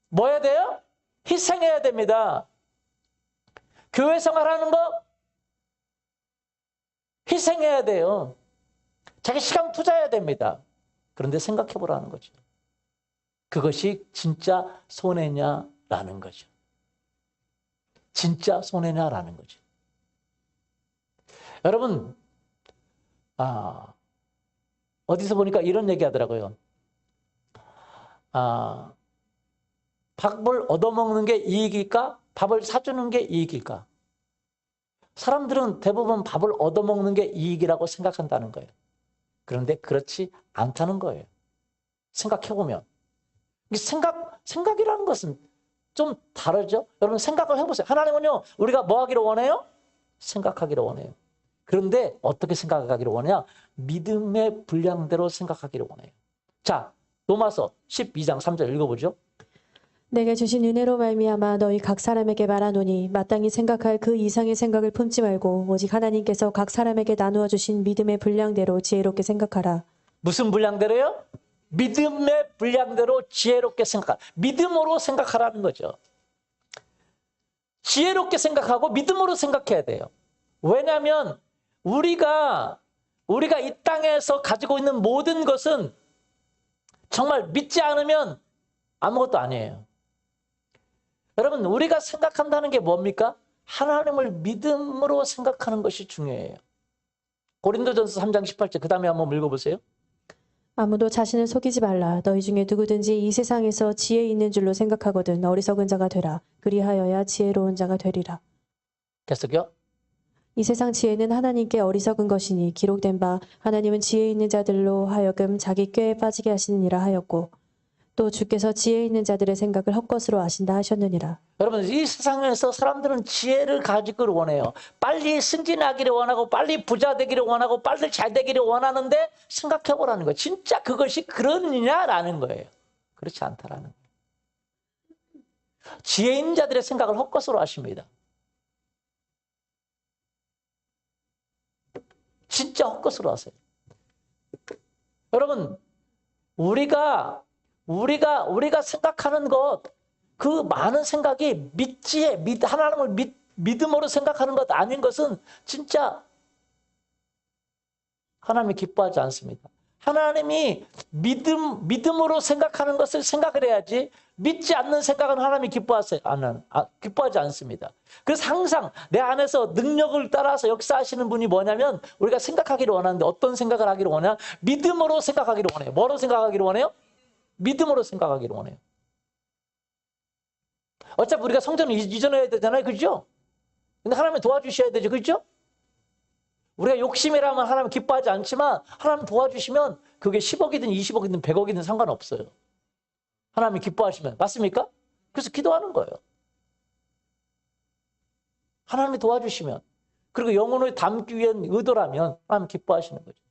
뭐 해야 돼요? 희생해야 됩니다. 교회 생활하는 거 희생해야 돼요. 자기 시간 투자해야 됩니다. 그런데 생각해 보라는 거죠. 그것이 진짜 손해냐라는 거죠. 진짜 손해냐라는 거죠. 여러분, 어디서 보니까 이런 얘기 하더라고요. 밥을 얻어먹는 게 이익일까? 밥을 사주는 게 이익일까? 사람들은 대부분 밥을 얻어먹는 게 이익이라고 생각한다는 거예요. 그런데 그렇지 않다는 거예요. 생각해보면. 생각이라는 것은 좀 다르죠? 여러분 생각을 해보세요. 하나님은요, 우리가 뭐 하기를 원해요? 생각하기를 원해요. 그런데 어떻게 생각하기를 원해요? 믿음의 분량대로 생각하기를 원해요. 자, 로마서 12장 3절 읽어보죠. 내게 주신 은혜로 말미암아 너희 각 사람에게 말하노니 마땅히 생각할 그 이상의 생각을 품지 말고 오직 하나님께서 각 사람에게 나누어 주신 믿음의 분량대로 지혜롭게 생각하라. 무슨 분량대로요? 믿음의 분량대로 지혜롭게 생각하라. 믿음으로 생각하라는 거죠. 지혜롭게 생각하고 믿음으로 생각해야 돼요. 왜냐하면 우리가 이 땅에서 가지고 있는 모든 것은 정말 믿지 않으면 아무것도 아니에요. 여러분, 우리가 생각한다는 게 뭡니까? 하나님을 믿음으로 생각하는 것이 중요해요. 고린도전서 3장 18절 그 다음에 한번 읽어보세요. 아무도 자신을 속이지 말라. 너희 중에 누구든지 이 세상에서 지혜 있는 줄로 생각하거든 어리석은 자가 되라. 그리하여야 지혜로운 자가 되리라. 계속요. 이 세상 지혜는 하나님께 어리석은 것이니 기록된 바 하나님은 지혜 있는 자들로 하여금 자기 꾀에 빠지게 하시느니라 하였고 또 주께서 지혜 있는 자들의 생각을 헛것으로 아신다 하셨느니라. 여러분, 이 세상에서 사람들은 지혜를 가지기를 원해요. 빨리 승진하기를 원하고 빨리 부자 되기를 원하고 빨리 잘 되기를 원하는데 생각해보라는 거예요. 진짜 그것이 그러느냐라는 거예요. 그렇지 않다라는 거예요. 지혜 있는 자들의 생각을 헛것으로 하십니다. 진짜 헛것으로 하세요. 여러분, 우리가 생각하는 것, 그 많은 생각이 하나님을 믿음으로 생각하는 것 아닌 것은 진짜 하나님이 기뻐하지 않습니다. 하나님이 믿음으로 생각하는 것을 생각을 해야지 믿지 않는 생각은 하나님이 기뻐하지 않습니다. 그래서 항상 내 안에서 능력을 따라서 역사하시는 분이 뭐냐면 우리가 생각하기를 원하는데 어떤 생각을 하기를 원해요? 믿음으로 생각하기를 원해요. 뭐로 생각하기를 원해요? 믿음으로 생각하기를 원해요. 어차피 우리가 성전을 이전해야 되잖아요. 그죠? 근데 하나님이 도와주셔야 되죠. 그죠? 우리가 욕심이라면 하나님 기뻐하지 않지만 하나님 도와주시면 그게 10억이든 20억이든 100억이든 상관없어요. 하나님이 기뻐하시면. 맞습니까? 그래서 기도하는 거예요. 하나님이 도와주시면. 그리고 영혼을 담기 위한 의도라면 하나님 기뻐하시는 거죠.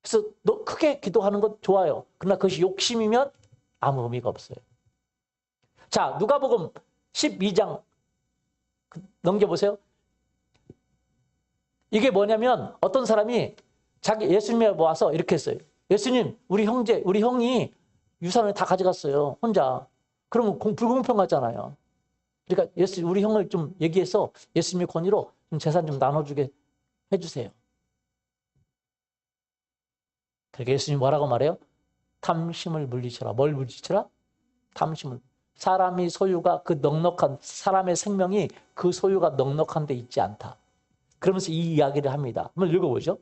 그래서 너 크게 기도하는 건 좋아요. 그러나 그것이 욕심이면 아무 의미가 없어요. 자, 누가복음 12장 넘겨보세요. 이게 뭐냐면 어떤 사람이 예수님에 와서 이렇게 했어요. 예수님, 우리 형이 유산을 다 가져갔어요. 혼자. 그러면 불공평 하잖아요. 그러니까 우리 형을 좀 얘기해서 예수님의 권위로 좀 재산 좀 나눠주게 해주세요. 그러니까 예수님 뭐라고 말해요? 탐심을 물리쳐라. 뭘 물리쳐라? 탐심을. 사람의 소유가 사람의 생명이 그 소유가 넉넉한 데 있지 않다. 그러면서 이 이야기를 합니다. 한번 읽어보죠.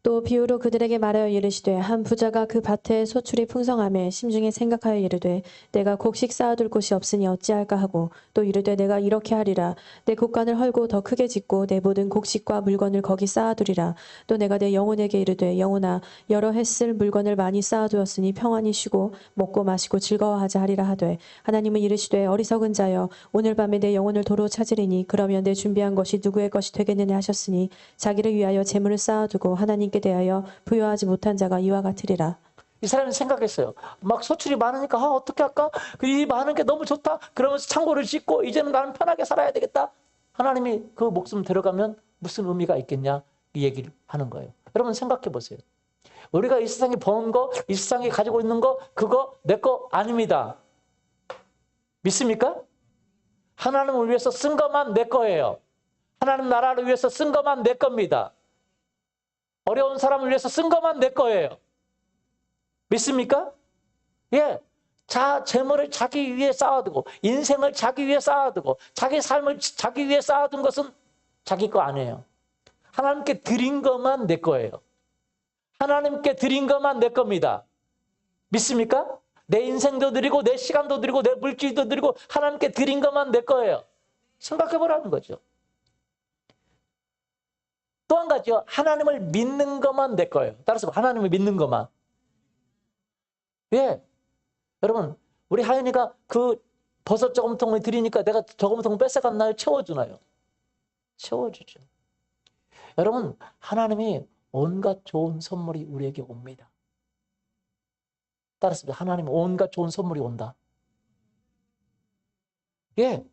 또 비유로 그들에게 말하여 이르시되 한 부자가 그 밭에 소출이 풍성하매 심중에 생각하여 이르되 내가 곡식 쌓아둘 곳이 없으니 어찌할까 하고 또 이르되 내가 이렇게 하리라 내 곡간을 헐고 더 크게 짓고 내 모든 곡식과 물건을 거기 쌓아두리라 또 내가 내 영혼에게 이르되 영혼아 여러 해 쓸 물건을 많이 쌓아두었으니 평안히 쉬고 먹고 마시고 즐거워하자 하리라 하되 하나님은 이르시되 어리석은 자여 오늘 밤에 내 영혼을 도로 찾으리니 그러면 내 준비한 것이 누구의 것이 되겠느냐 하셨으니 자기를 위하여 재물을 쌓아두고 하나님께 대하여 부여하지 못한 자가 이와 같으리라. 이 사람이 생각했어요. 막 소출이 많으니까 어떻게 할까? 이 많은 게 너무 좋다. 그러면서 창고를 짓고 이제는 나는 편하게 살아야 되겠다. 하나님이 그 목숨 데려가면 무슨 의미가 있겠냐 이 얘기를 하는 거예요. 여러분 생각해 보세요. 우리가 이 세상에 번 거, 이 세상에 가지고 있는 거 그거 내 거 아닙니다. 믿습니까? 하나님을 위해서 쓴 것만 내 거예요. 하나님 나라를 위해서 쓴 것만 내 겁니다. 어려운 사람을 위해서 쓴 것만 내 거예요. 믿습니까? 예. 재물을 자기 위해 쌓아두고, 인생을 자기 위해 쌓아두고, 자기 삶을 자기 위해 쌓아둔 것은 자기 거 아니에요. 하나님께 드린 것만 내 거예요. 하나님께 드린 것만 내 겁니다. 믿습니까? 내 인생도 드리고, 내 시간도 드리고, 내 물질도 드리고, 하나님께 드린 것만 내 거예요. 생각해 보라는 거죠. 또 한 가지요. 하나님을 믿는 것만 내 거예요. 따라서 하나님을 믿는 것만. 예. 여러분, 우리 하연이가 그 버섯 저금통을 드리니까 내가 저금통 뺏어갔나요? 채워주나요? 채워주죠. 여러분, 하나님이 온갖 좋은 선물이 우리에게 옵니다. 따라서 하나님은 온갖 좋은 선물이 온다. 예.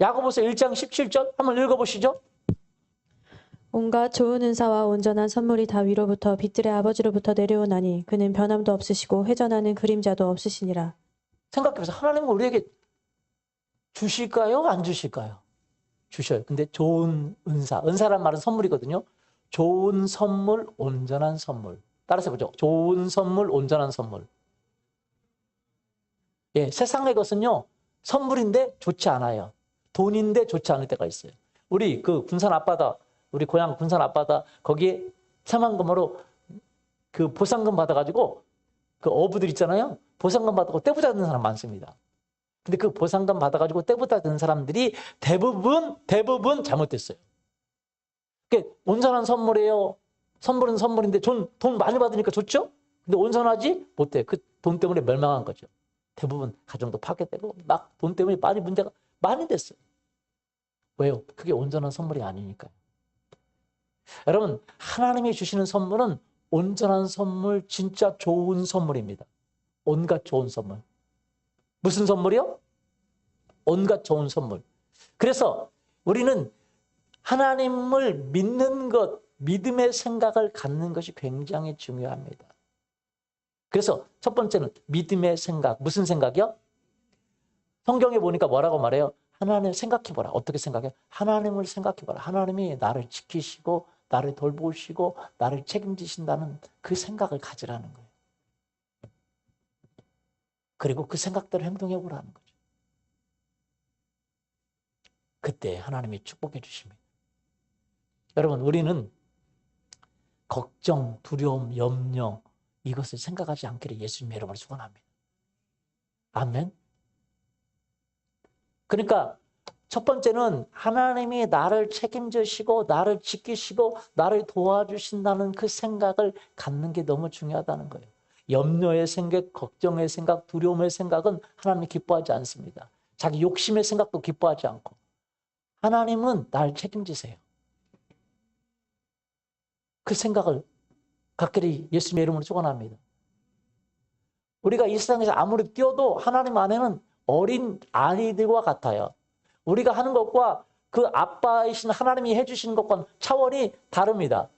야고보서 1장 17절 한번 읽어보시죠. 온갖 좋은 은사와 온전한 선물이 다 위로부터 빛들의 아버지로부터 내려오나니 그는 변함도 없으시고 회전하는 그림자도 없으시니라. 생각해보세요. 하나님은 우리에게 주실까요? 안 주실까요? 주셔요. 근데 좋은 은사, 은사란 말은 선물이거든요. 좋은 선물, 온전한 선물. 따라서 보죠. 좋은 선물, 온전한 선물. 예, 세상의 것은요, 선물인데 좋지 않아요. 돈인데 좋지 않을 때가 있어요. 우리 그 군산 앞바다, 우리 고향 군산 앞바다, 거기에 새만금으로 그 보상금 받아가지고 그 어부들 있잖아요. 보상금 받고 떼부자 든 사람 많습니다. 근데 그 보상금 받아가지고 떼부자 든 사람들이 대부분 잘못됐어요. 그게 온전한 선물이에요. 선물은 선물인데 돈 많이 받으니까 좋죠? 근데 온전하지 못해. 그 돈 때문에 멸망한 거죠. 대부분 가정도 파괴되고 막 돈 때문에 많이 문제가 많이 됐어요. 왜요? 그게 온전한 선물이 아니니까요. 여러분, 하나님이 주시는 선물은 온전한 선물, 진짜 좋은 선물입니다. 온갖 좋은 선물. 무슨 선물이요? 온갖 좋은 선물. 그래서 우리는 하나님을 믿는 것, 믿음의 생각을 갖는 것이 굉장히 중요합니다. 그래서 첫 번째는 믿음의 생각. 무슨 생각이요? 성경에 보니까 뭐라고 말해요? 하나님 생각해보라. 어떻게 생각해? 하나님을 생각해보라. 하나님이 나를 지키시고 나를 돌보시고 나를 책임지신다는 그 생각을 가지라는 거예요. 그리고 그 생각대로 행동해보라는 거죠. 그때 하나님이 축복해 주십니다. 여러분, 우리는 걱정, 두려움, 염려 이것을 생각하지 않기를 예수님의 이름으로 축원합니다. 아멘. 그러니까 첫 번째는 하나님이 나를 책임지시고 나를 지키시고 나를 도와주신다는 그 생각을 갖는 게 너무 중요하다는 거예요. 염려의 생각, 걱정의 생각, 두려움의 생각은 하나님이 기뻐하지 않습니다. 자기 욕심의 생각도 기뻐하지 않고 하나님은 날 책임지세요. 그 생각을 갖기를 예수님의 이름으로 축원합니다. 우리가 이 세상에서 아무리 뛰어도 하나님 안에는 어린 아이들과 같아요. 우리가 하는 것과 그 아빠이신 하나님이 해주시는 것과는 차원이 다릅니다.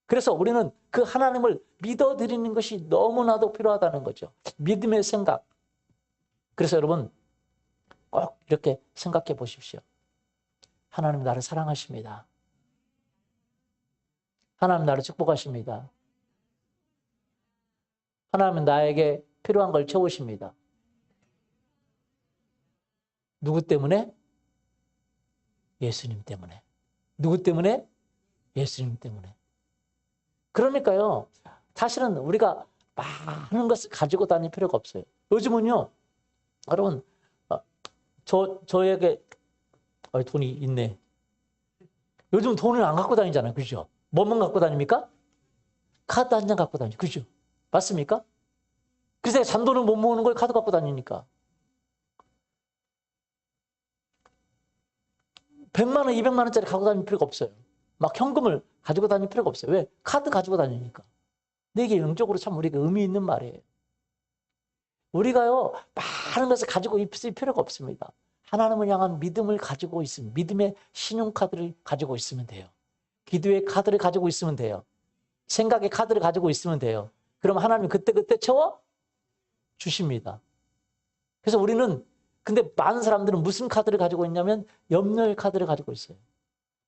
그래서 우리는 그 하나님을 믿어드리는 것이 너무나도 필요하다는 거죠. 믿음의 생각. 그래서 여러분 꼭 이렇게 생각해 보십시오. 하나님 나를 사랑하십니다. 하나님 나를 축복하십니다. 하나님은 나에게 필요한 걸 채우십니다. 누구 때문에? 예수님 때문에. 누구 때문에? 예수님 때문에. 그러니까요, 사실은 우리가 많은 것을 가지고 다닐 필요가 없어요. 요즘은요, 여러분, 저에게 돈이 있네. 요즘 돈을 안 갖고 다니잖아요. 그죠? 뭐만 갖고 다닙니까? 카드 한 장 갖고 다니죠. 그죠? 맞습니까? 그래서 잔돈을 못 모으는 걸 카드 갖고 다니니까. 100만 원, 200만 원짜리 갖고 다닐 필요가 없어요. 막 현금을 가지고 다닐 필요가 없어요. 왜? 카드 가지고 다니니까. 근데 이게 영적으로 참 우리가 의미 있는 말이에요. 우리가요, 많은 것을 가지고 있을 필요가 없습니다. 하나님을 향한 믿음을 가지고 있으면, 믿음의 신용카드를 가지고 있으면 돼요. 기도의 카드를 가지고 있으면 돼요. 생각의 카드를 가지고 있으면 돼요. 그럼 하나님이 그때그때 채워 주십니다. 그래서 우리는 근데 많은 사람들은 무슨 카드를 가지고 있냐면 염려의 카드를 가지고 있어요.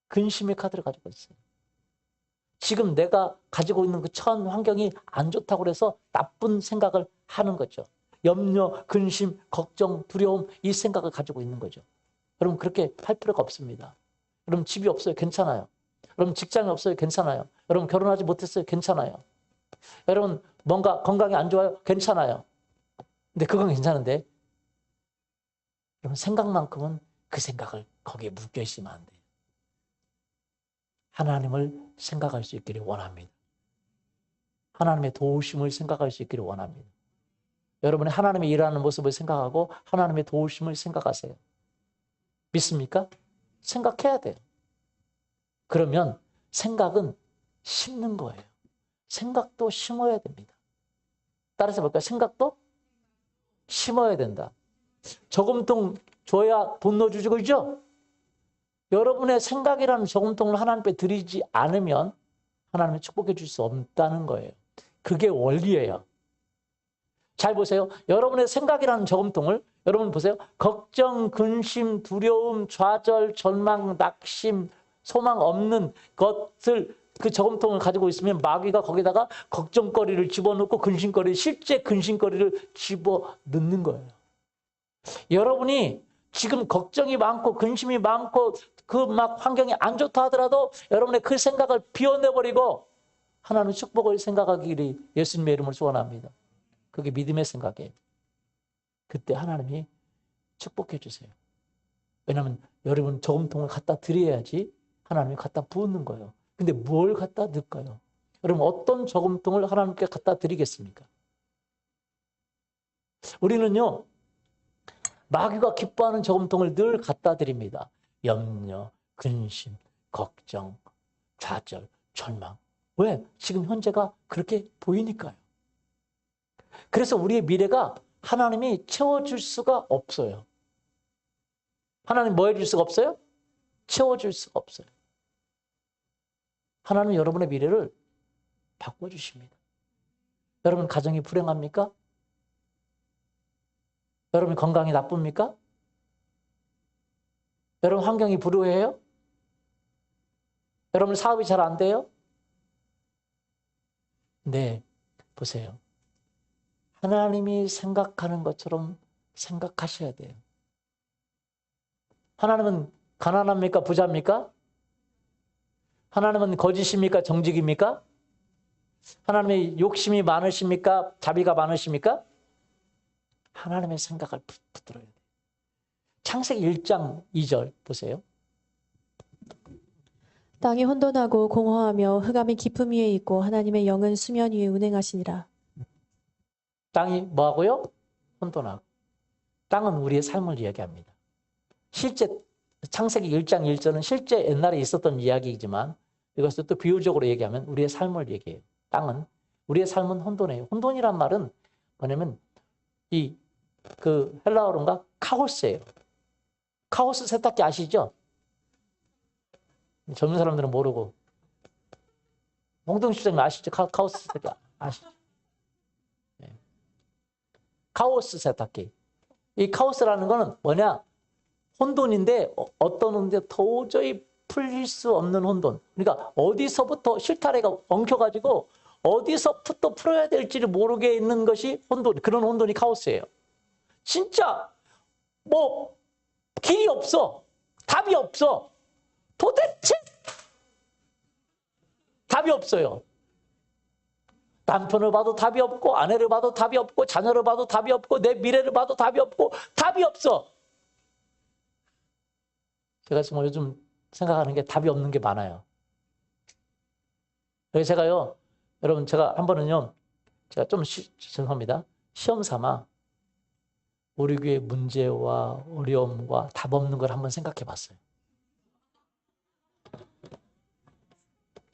근심의 카드를 가지고 있어요. 지금 내가 가지고 있는 그 처한 환경이 안 좋다고 해서 나쁜 생각을 하는 거죠. 염려, 근심, 걱정, 두려움 이 생각을 가지고 있는 거죠. 여러분 그렇게 할 필요가 없습니다. 여러분 집이 없어요. 괜찮아요. 여러분 직장이 없어요. 괜찮아요. 여러분 결혼하지 못했어요. 괜찮아요. 여러분 뭔가 건강이 안 좋아요. 괜찮아요. 근데 그건 괜찮은데 여러분 생각만큼은 그 생각을 거기에 묶여 있으면 안 돼요. 하나님을 생각할 수 있기를 원합니다. 하나님의 도우심을 생각할 수 있기를 원합니다. 여러분이 하나님의 일하는 모습을 생각하고 하나님의 도우심을 생각하세요. 믿습니까? 생각해야 돼요. 그러면 생각은 심는 거예요. 생각도 심어야 됩니다. 따라서 볼까요? 생각도 심어야 된다. 저금통 줘야 돈 넣어주지, 그죠? 여러분의 생각이라는 저금통을 하나님께 드리지 않으면 하나님이 축복해 줄 수 없다는 거예요. 그게 원리예요. 잘 보세요. 여러분의 생각이라는 저금통을 여러분 보세요. 걱정, 근심, 두려움, 좌절, 절망, 낙심, 소망 없는 것을 그 저금통을 가지고 있으면 마귀가 거기다가 걱정거리를 집어넣고 근심거리, 실제 근심거리를 집어넣는 거예요. 여러분이 지금 걱정이 많고 근심이 많고 그 막 환경이 안 좋다 하더라도 여러분의 그 생각을 비워내버리고 하나님의 축복을 생각하기를 예수님의 이름을 소원합니다. 그게 믿음의 생각이에요. 그때 하나님이 축복해 주세요. 왜냐하면 여러분 저금통을 갖다 드려야지 하나님이 갖다 부는 거예요. 근데 뭘 갖다 넣을까요? 여러분 어떤 저금통을 하나님께 갖다 드리겠습니까? 우리는요. 마귀가 기뻐하는 저금통을 늘 갖다 드립니다. 염려, 근심, 걱정, 좌절, 절망. 왜? 지금 현재가 그렇게 보이니까요. 그래서 우리의 미래가 하나님이 채워줄 수가 없어요. 하나님 뭐 해줄 수가 없어요? 채워줄 수가 없어요. 하나님은 여러분의 미래를 바꿔주십니다. 여러분 가정이 불행합니까? 여러분 건강이 나쁩니까? 여러분 환경이 불우해요? 여러분 사업이 잘 안 돼요? 네, 보세요. 하나님이 생각하는 것처럼 생각하셔야 돼요. 하나님은 가난합니까? 부자입니까? 하나님은 거짓입니까? 정직입니까? 하나님의 욕심이 많으십니까? 자비가 많으십니까? 하나님의 생각을 붙들어야 돼요. 창세기 1장 2절 보세요. 땅이 혼돈하고 공허하며 흑암이 깊음 위에 있고 하나님의 영은 수면 위에 운행하시니라. 땅이 뭐하고요? 혼돈하고. 땅은 우리의 삶을 이야기합니다. 실제 창세기 1장 1절은 실제 옛날에 있었던 이야기이지만 이것을 또 비유적으로 얘기하면 우리의 삶을 얘기해요. 땅은 우리의 삶은 혼돈이에요. 혼돈이란 말은 뭐냐면 그 헬라어로인가 카오스예요. 카오스 세탁기 아시죠? 젊은 사람들은 모르고. 홍동수 장님 아시죠? 카오스 세탁기 아시죠? 네. 카오스 세탁기. 이 카오스라는 거는 뭐냐? 혼돈인데 어떤 혼돈인데 도저히 풀릴 수 없는 혼돈. 그러니까 어디서부터 실타래가 엉켜가지고 어디서부터 풀어야 될지를 모르게 있는 것이 혼돈. 그런 혼돈이 카오스예요. 진짜 뭐 길이 없어. 답이 없어. 도대체 답이 없어요. 남편을 봐도 답이 없고 아내를 봐도 답이 없고 자녀를 봐도 답이 없고 내 미래를 봐도 답이 없고 답이 없어. 제가 정말 요즘 생각하는 게 답이 없는 게 많아요. 그래서 제가요, 여러분 제가 한 번은요, 제가 좀 죄송합니다. 시험 삼아 우리 교회 문제와 어려움과 답 없는 걸 한번 생각해 봤어요.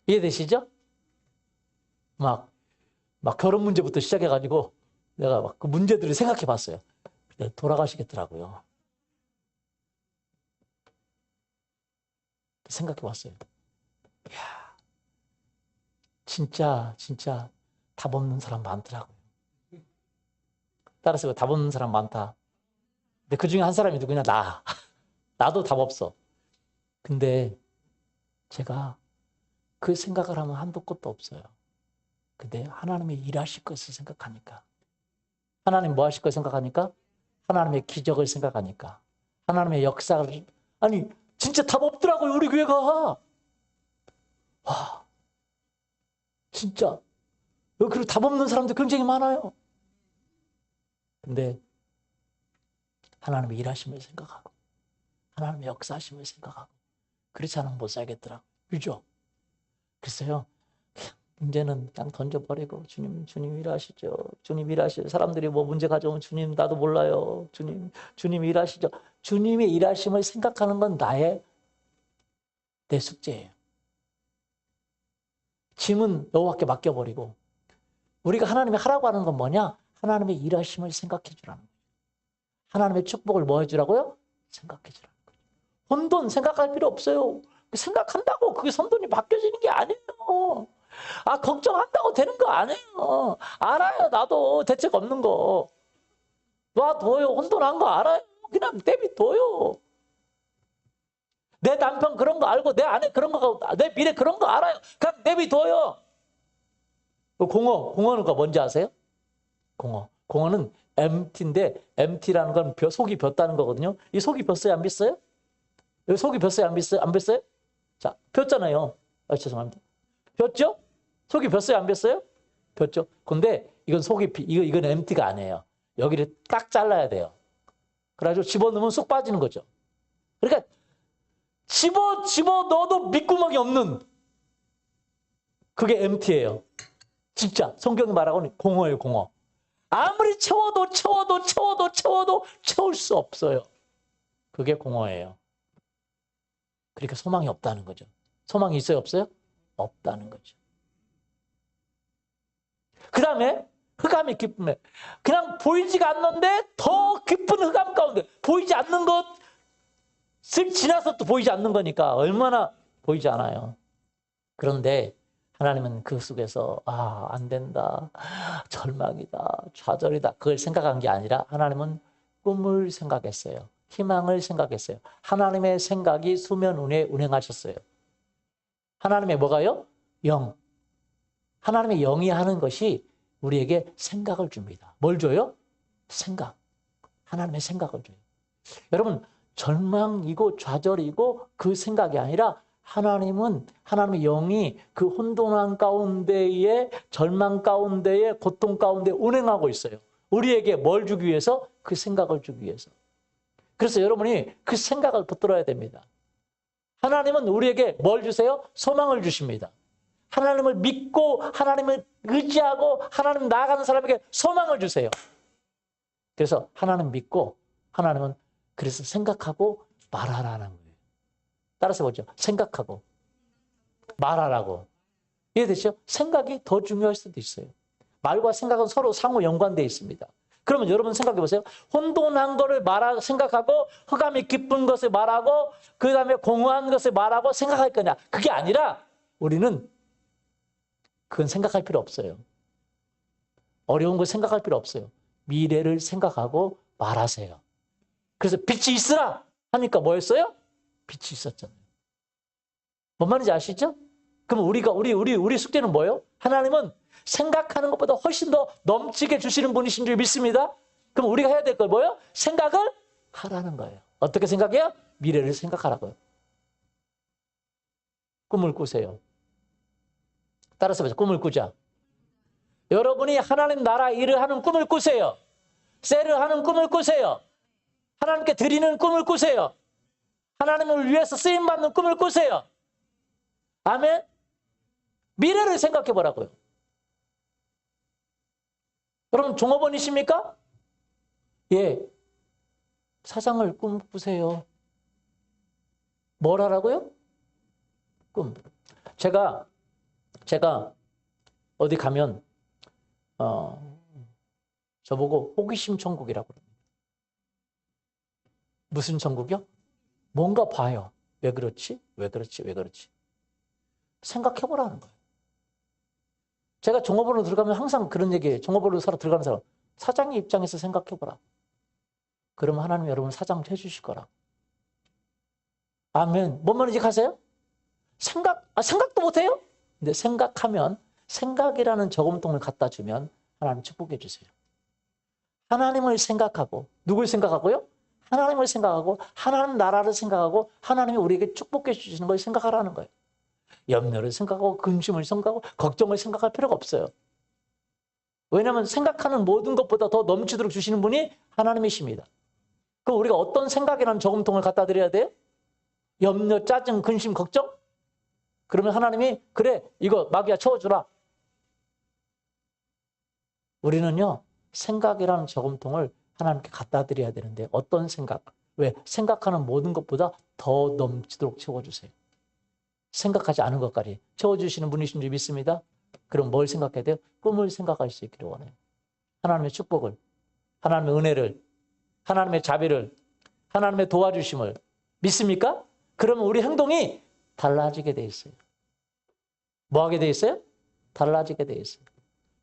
이해되시죠? 막 결혼 문제부터 시작해가지고 내가 막 그 문제들을 생각해 봤어요. 돌아가시겠더라고요. 생각해 봤어요. 이야, 진짜 답 없는 사람 많더라고요. 따라서 답 없는 사람 많다. 근데 그 중에 한 사람이 누구냐? 나도 답 없어. 근데 제가 그 생각을 하면 한도 끝도 없어요. 근데 하나님의 일하실 것을 생각하니까, 하나님 뭐 하실 걸 생각하니까, 하나님의 기적을 생각하니까, 하나님의 역사를, 아니 진짜 답 없더라고요. 우리 교회가. 와, 진짜 그리고 답 없는 사람들 굉장히 많아요. 근데 하나님의 일하심을 생각하고 하나님의 역사하심을 생각하고 그렇지 않으면 못 살겠더라고요. 그죠? 글쎄요. 이제는 그냥 던져버리고 주님 일하시죠. 주님 일하시죠. 사람들이 뭐 문제 가져오면 주님 나도 몰라요. 주님 일하시죠. 주님의 일하심을 생각하는 건 내 숙제예요. 짐은 여호와께 맡겨버리고 우리가 하나님이 하라고 하는 건 뭐냐? 하나님의 일하심을 생각해 주라는 거예요. 하나님의 축복을 뭐 해주라고요? 생각해 주라는 거예요. 혼돈 생각할 필요 없어요. 생각한다고 그게 혼돈이 바뀌어지는 게 아니에요. 아, 걱정한다고 되는 거 아니에요. 알아요. 나도 대책 없는 거. 놔둬요. 혼돈한 거 알아요. 그냥 내비둬요. 내 남편 그런 거 알고 내 아내 그런 거, 내 미래 그런 거 알아요. 그냥 내비둬요. 공어는 뭔지 아세요? 공어는 empty인데 empty라는 건 속이 뱄다는 거거든요. 이 속이 뱄어요? 안 뱄어요? 여기 속이 뱄어요? 안 뱄어요? 안 뱄어요? 자, 뱄잖아요. 아, 죄송합니다. 뱄죠? 속이 뱄어요? 안 뱄어요? 뱄죠? 근데 이건 이건 empty가 아니에요. 여기를 딱 잘라야 돼요. 그래가지고 집어넣으면 쏙 빠지는 거죠. 그러니까 집어 넣어도 밑구멍이 없는 그게 empty예요. 진짜 성경이 말하고는 공허예요. 공허. 아무리 채워도 채울 수 없어요. 그게 공허예요. 그러니까 소망이 없다는 거죠. 소망이 있어요? 없어요? 없다는 거죠. 그 다음에 흑암의 기쁨에 그냥 보이지가 않는데 더 깊은 흑암 가운데 보이지 않는 것을 지나서 또 보이지 않는 거니까 얼마나 보이지 않아요. 그런데 하나님은 그 속에서 안 된다, 절망이다, 좌절이다 그걸 생각한 게 아니라 하나님은 꿈을 생각했어요. 희망을 생각했어요. 하나님의 생각이 수면 위에 운행하셨어요. 하나님의 뭐가요? 영. 하나님의 영이 하는 것이 우리에게 생각을 줍니다. 뭘 줘요? 생각. 하나님의 생각을 줘요. 여러분, 절망이고 좌절이고 그 생각이 아니라 하나님의 영이 그 혼돈한 가운데에 절망 가운데에 고통 가운데 운행하고 있어요. 우리에게 뭘 주기 위해서? 그 생각을 주기 위해서. 그래서 여러분이 그 생각을 붙들어야 됩니다. 하나님은 우리에게 뭘 주세요? 소망을 주십니다. 하나님을 믿고 하나님을 의지하고 하나님 나아가는 사람에게 소망을 주세요. 그래서 하나님 믿고 하나님은 그래서 생각하고 말하라는 거예요. 따라서 보죠. 생각하고 말하라고. 이해되죠? 생각이 더 중요할 수도 있어요. 말과 생각은 서로 상호 연관되어 있습니다. 그러면 여러분 생각해 보세요. 혼돈한 거를 생각하고 흑암이 깊은 것을 말하고 그 다음에 공허한 것을 말하고 생각할 거냐. 그게 아니라 우리는 그건 생각할 필요 없어요. 어려운 걸 생각할 필요 없어요. 미래를 생각하고 말하세요. 그래서 빛이 있으라 하니까 뭐였어요? 빛이 있었잖아요. 뭔 말인지 아시죠? 그럼 우리 숙제는 뭐예요? 하나님은 생각하는 것보다 훨씬 더 넘치게 주시는 분이신 줄 믿습니다. 그럼 우리가 해야 될 건 뭐예요? 생각을 하라는 거예요. 어떻게 생각해요? 미래를 생각하라고요. 꿈을 꾸세요. 따라서 보세요. 꿈을 꾸자. 여러분이 하나님 나라 일을 하는 꿈을 꾸세요. 셀을 하는 꿈을 꾸세요. 하나님께 드리는 꿈을 꾸세요. 하나님을 위해서 쓰임받는 꿈을 꾸세요. 아멘? 미래를 생각해 보라고요. 여러분 종업원이십니까? 예. 사장을 꿈꾸세요. 뭘 하라고요? 꿈. 제가 어디 가면 저보고 호기심 천국이라고 그럽니다. 무슨 천국이요? 뭔가 봐요. 왜 그렇지? 생각해보라는 거예요. 제가 종업원으로 들어가면 항상 그런 얘기예요. 종업원으로 들어가는 사람. 사장의 입장에서 생각해보라. 그러면 하나님 여러분 사장 해주실 거라. 아멘. 뭔 말인지 아세요? 생각도 못해요? 근데 생각하면 생각이라는 저금통을 갖다 주면 하나님 축복해 주세요. 하나님을 생각하고 누굴 생각하고요? 하나님을 생각하고 하나님 나라를 생각하고 하나님이 우리에게 축복해 주시는 걸 생각하라는 거예요. 염려를 생각하고 근심을 생각하고 걱정을 생각할 필요가 없어요. 왜냐하면 생각하는 모든 것보다 더 넘치도록 주시는 분이 하나님이십니다. 그럼 우리가 어떤 생각이라는 저금통을 갖다 드려야 돼요? 염려, 짜증, 근심, 걱정? 그러면 하나님이 그래 이거 마귀야 채워주라. 우리는요 생각이라는 저금통을 하나님께 갖다 드려야 되는데 어떤 생각? 왜? 생각하는 모든 것보다 더 넘치도록 채워주세요. 생각하지 않은 것까지 채워주시는 분이신 줄 믿습니다. 그럼 뭘 생각해야 돼요? 꿈을 생각할 수 있기를 원해요. 하나님의 축복을, 하나님의 은혜를, 하나님의 자비를, 하나님의 도와주심을 믿습니까? 그러면 우리 행동이 달라지게 돼 있어요. 뭐 하게 돼 있어요? 달라지게 돼 있어요.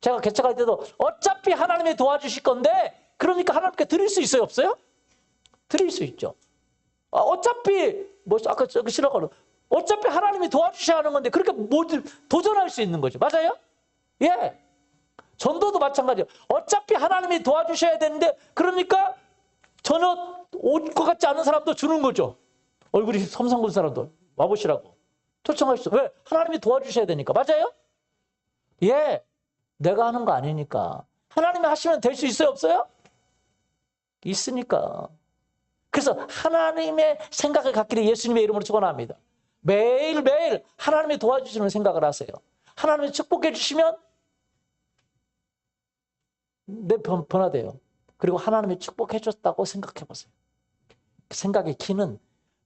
제가 개척할 때도 어차피 하나님이 도와주실 건데 그러니까 하나님께 드릴 수 있어요? 없어요? 드릴 수 있죠. 어차피 뭐 아까 저기 싫어가지고 어차피 하나님이 도와주셔야 하는 건데 그렇게 뭐든 도전할 수 있는 거죠. 맞아요? 예. 전도도 마찬가지예요. 어차피 하나님이 도와주셔야 되는데 그러니까 전혀 올 것 같지 않은 사람도 주는 거죠. 얼굴이 섬상군 사람도 와보시라고 초청할 수. 왜? 하나님이 도와주셔야 되니까. 맞아요? 예. 내가 하는 거 아니니까. 하나님이 하시면 될 수 있어요? 없어요? 있으니까. 그래서 하나님의 생각을 갖기를 예수님의 이름으로 축원합니다. 매일매일 하나님이 도와주시는 생각을 하세요. 하나님이 축복해 주시면 내 변화돼요. 그리고 하나님이 축복해 줬다고 생각해 보세요. 생각의 키는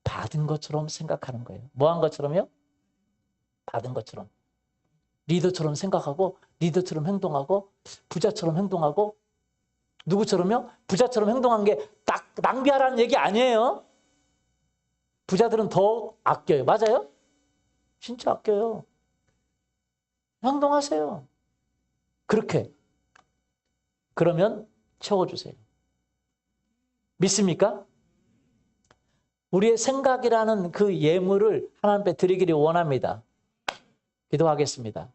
받은 것처럼 생각하는 거예요. 뭐 한 것처럼요? 받은 것처럼. 리더처럼 생각하고 리더처럼 행동하고 부자처럼 행동하고 누구처럼요? 부자처럼 행동한 게 딱 낭비하라는 얘기 아니에요. 부자들은 더 아껴요. 맞아요? 진짜 아껴요. 행동하세요. 그렇게. 그러면 채워주세요. 믿습니까? 우리의 생각이라는 그 예물을 하나님 앞에 드리기를 원합니다. 기도하겠습니다.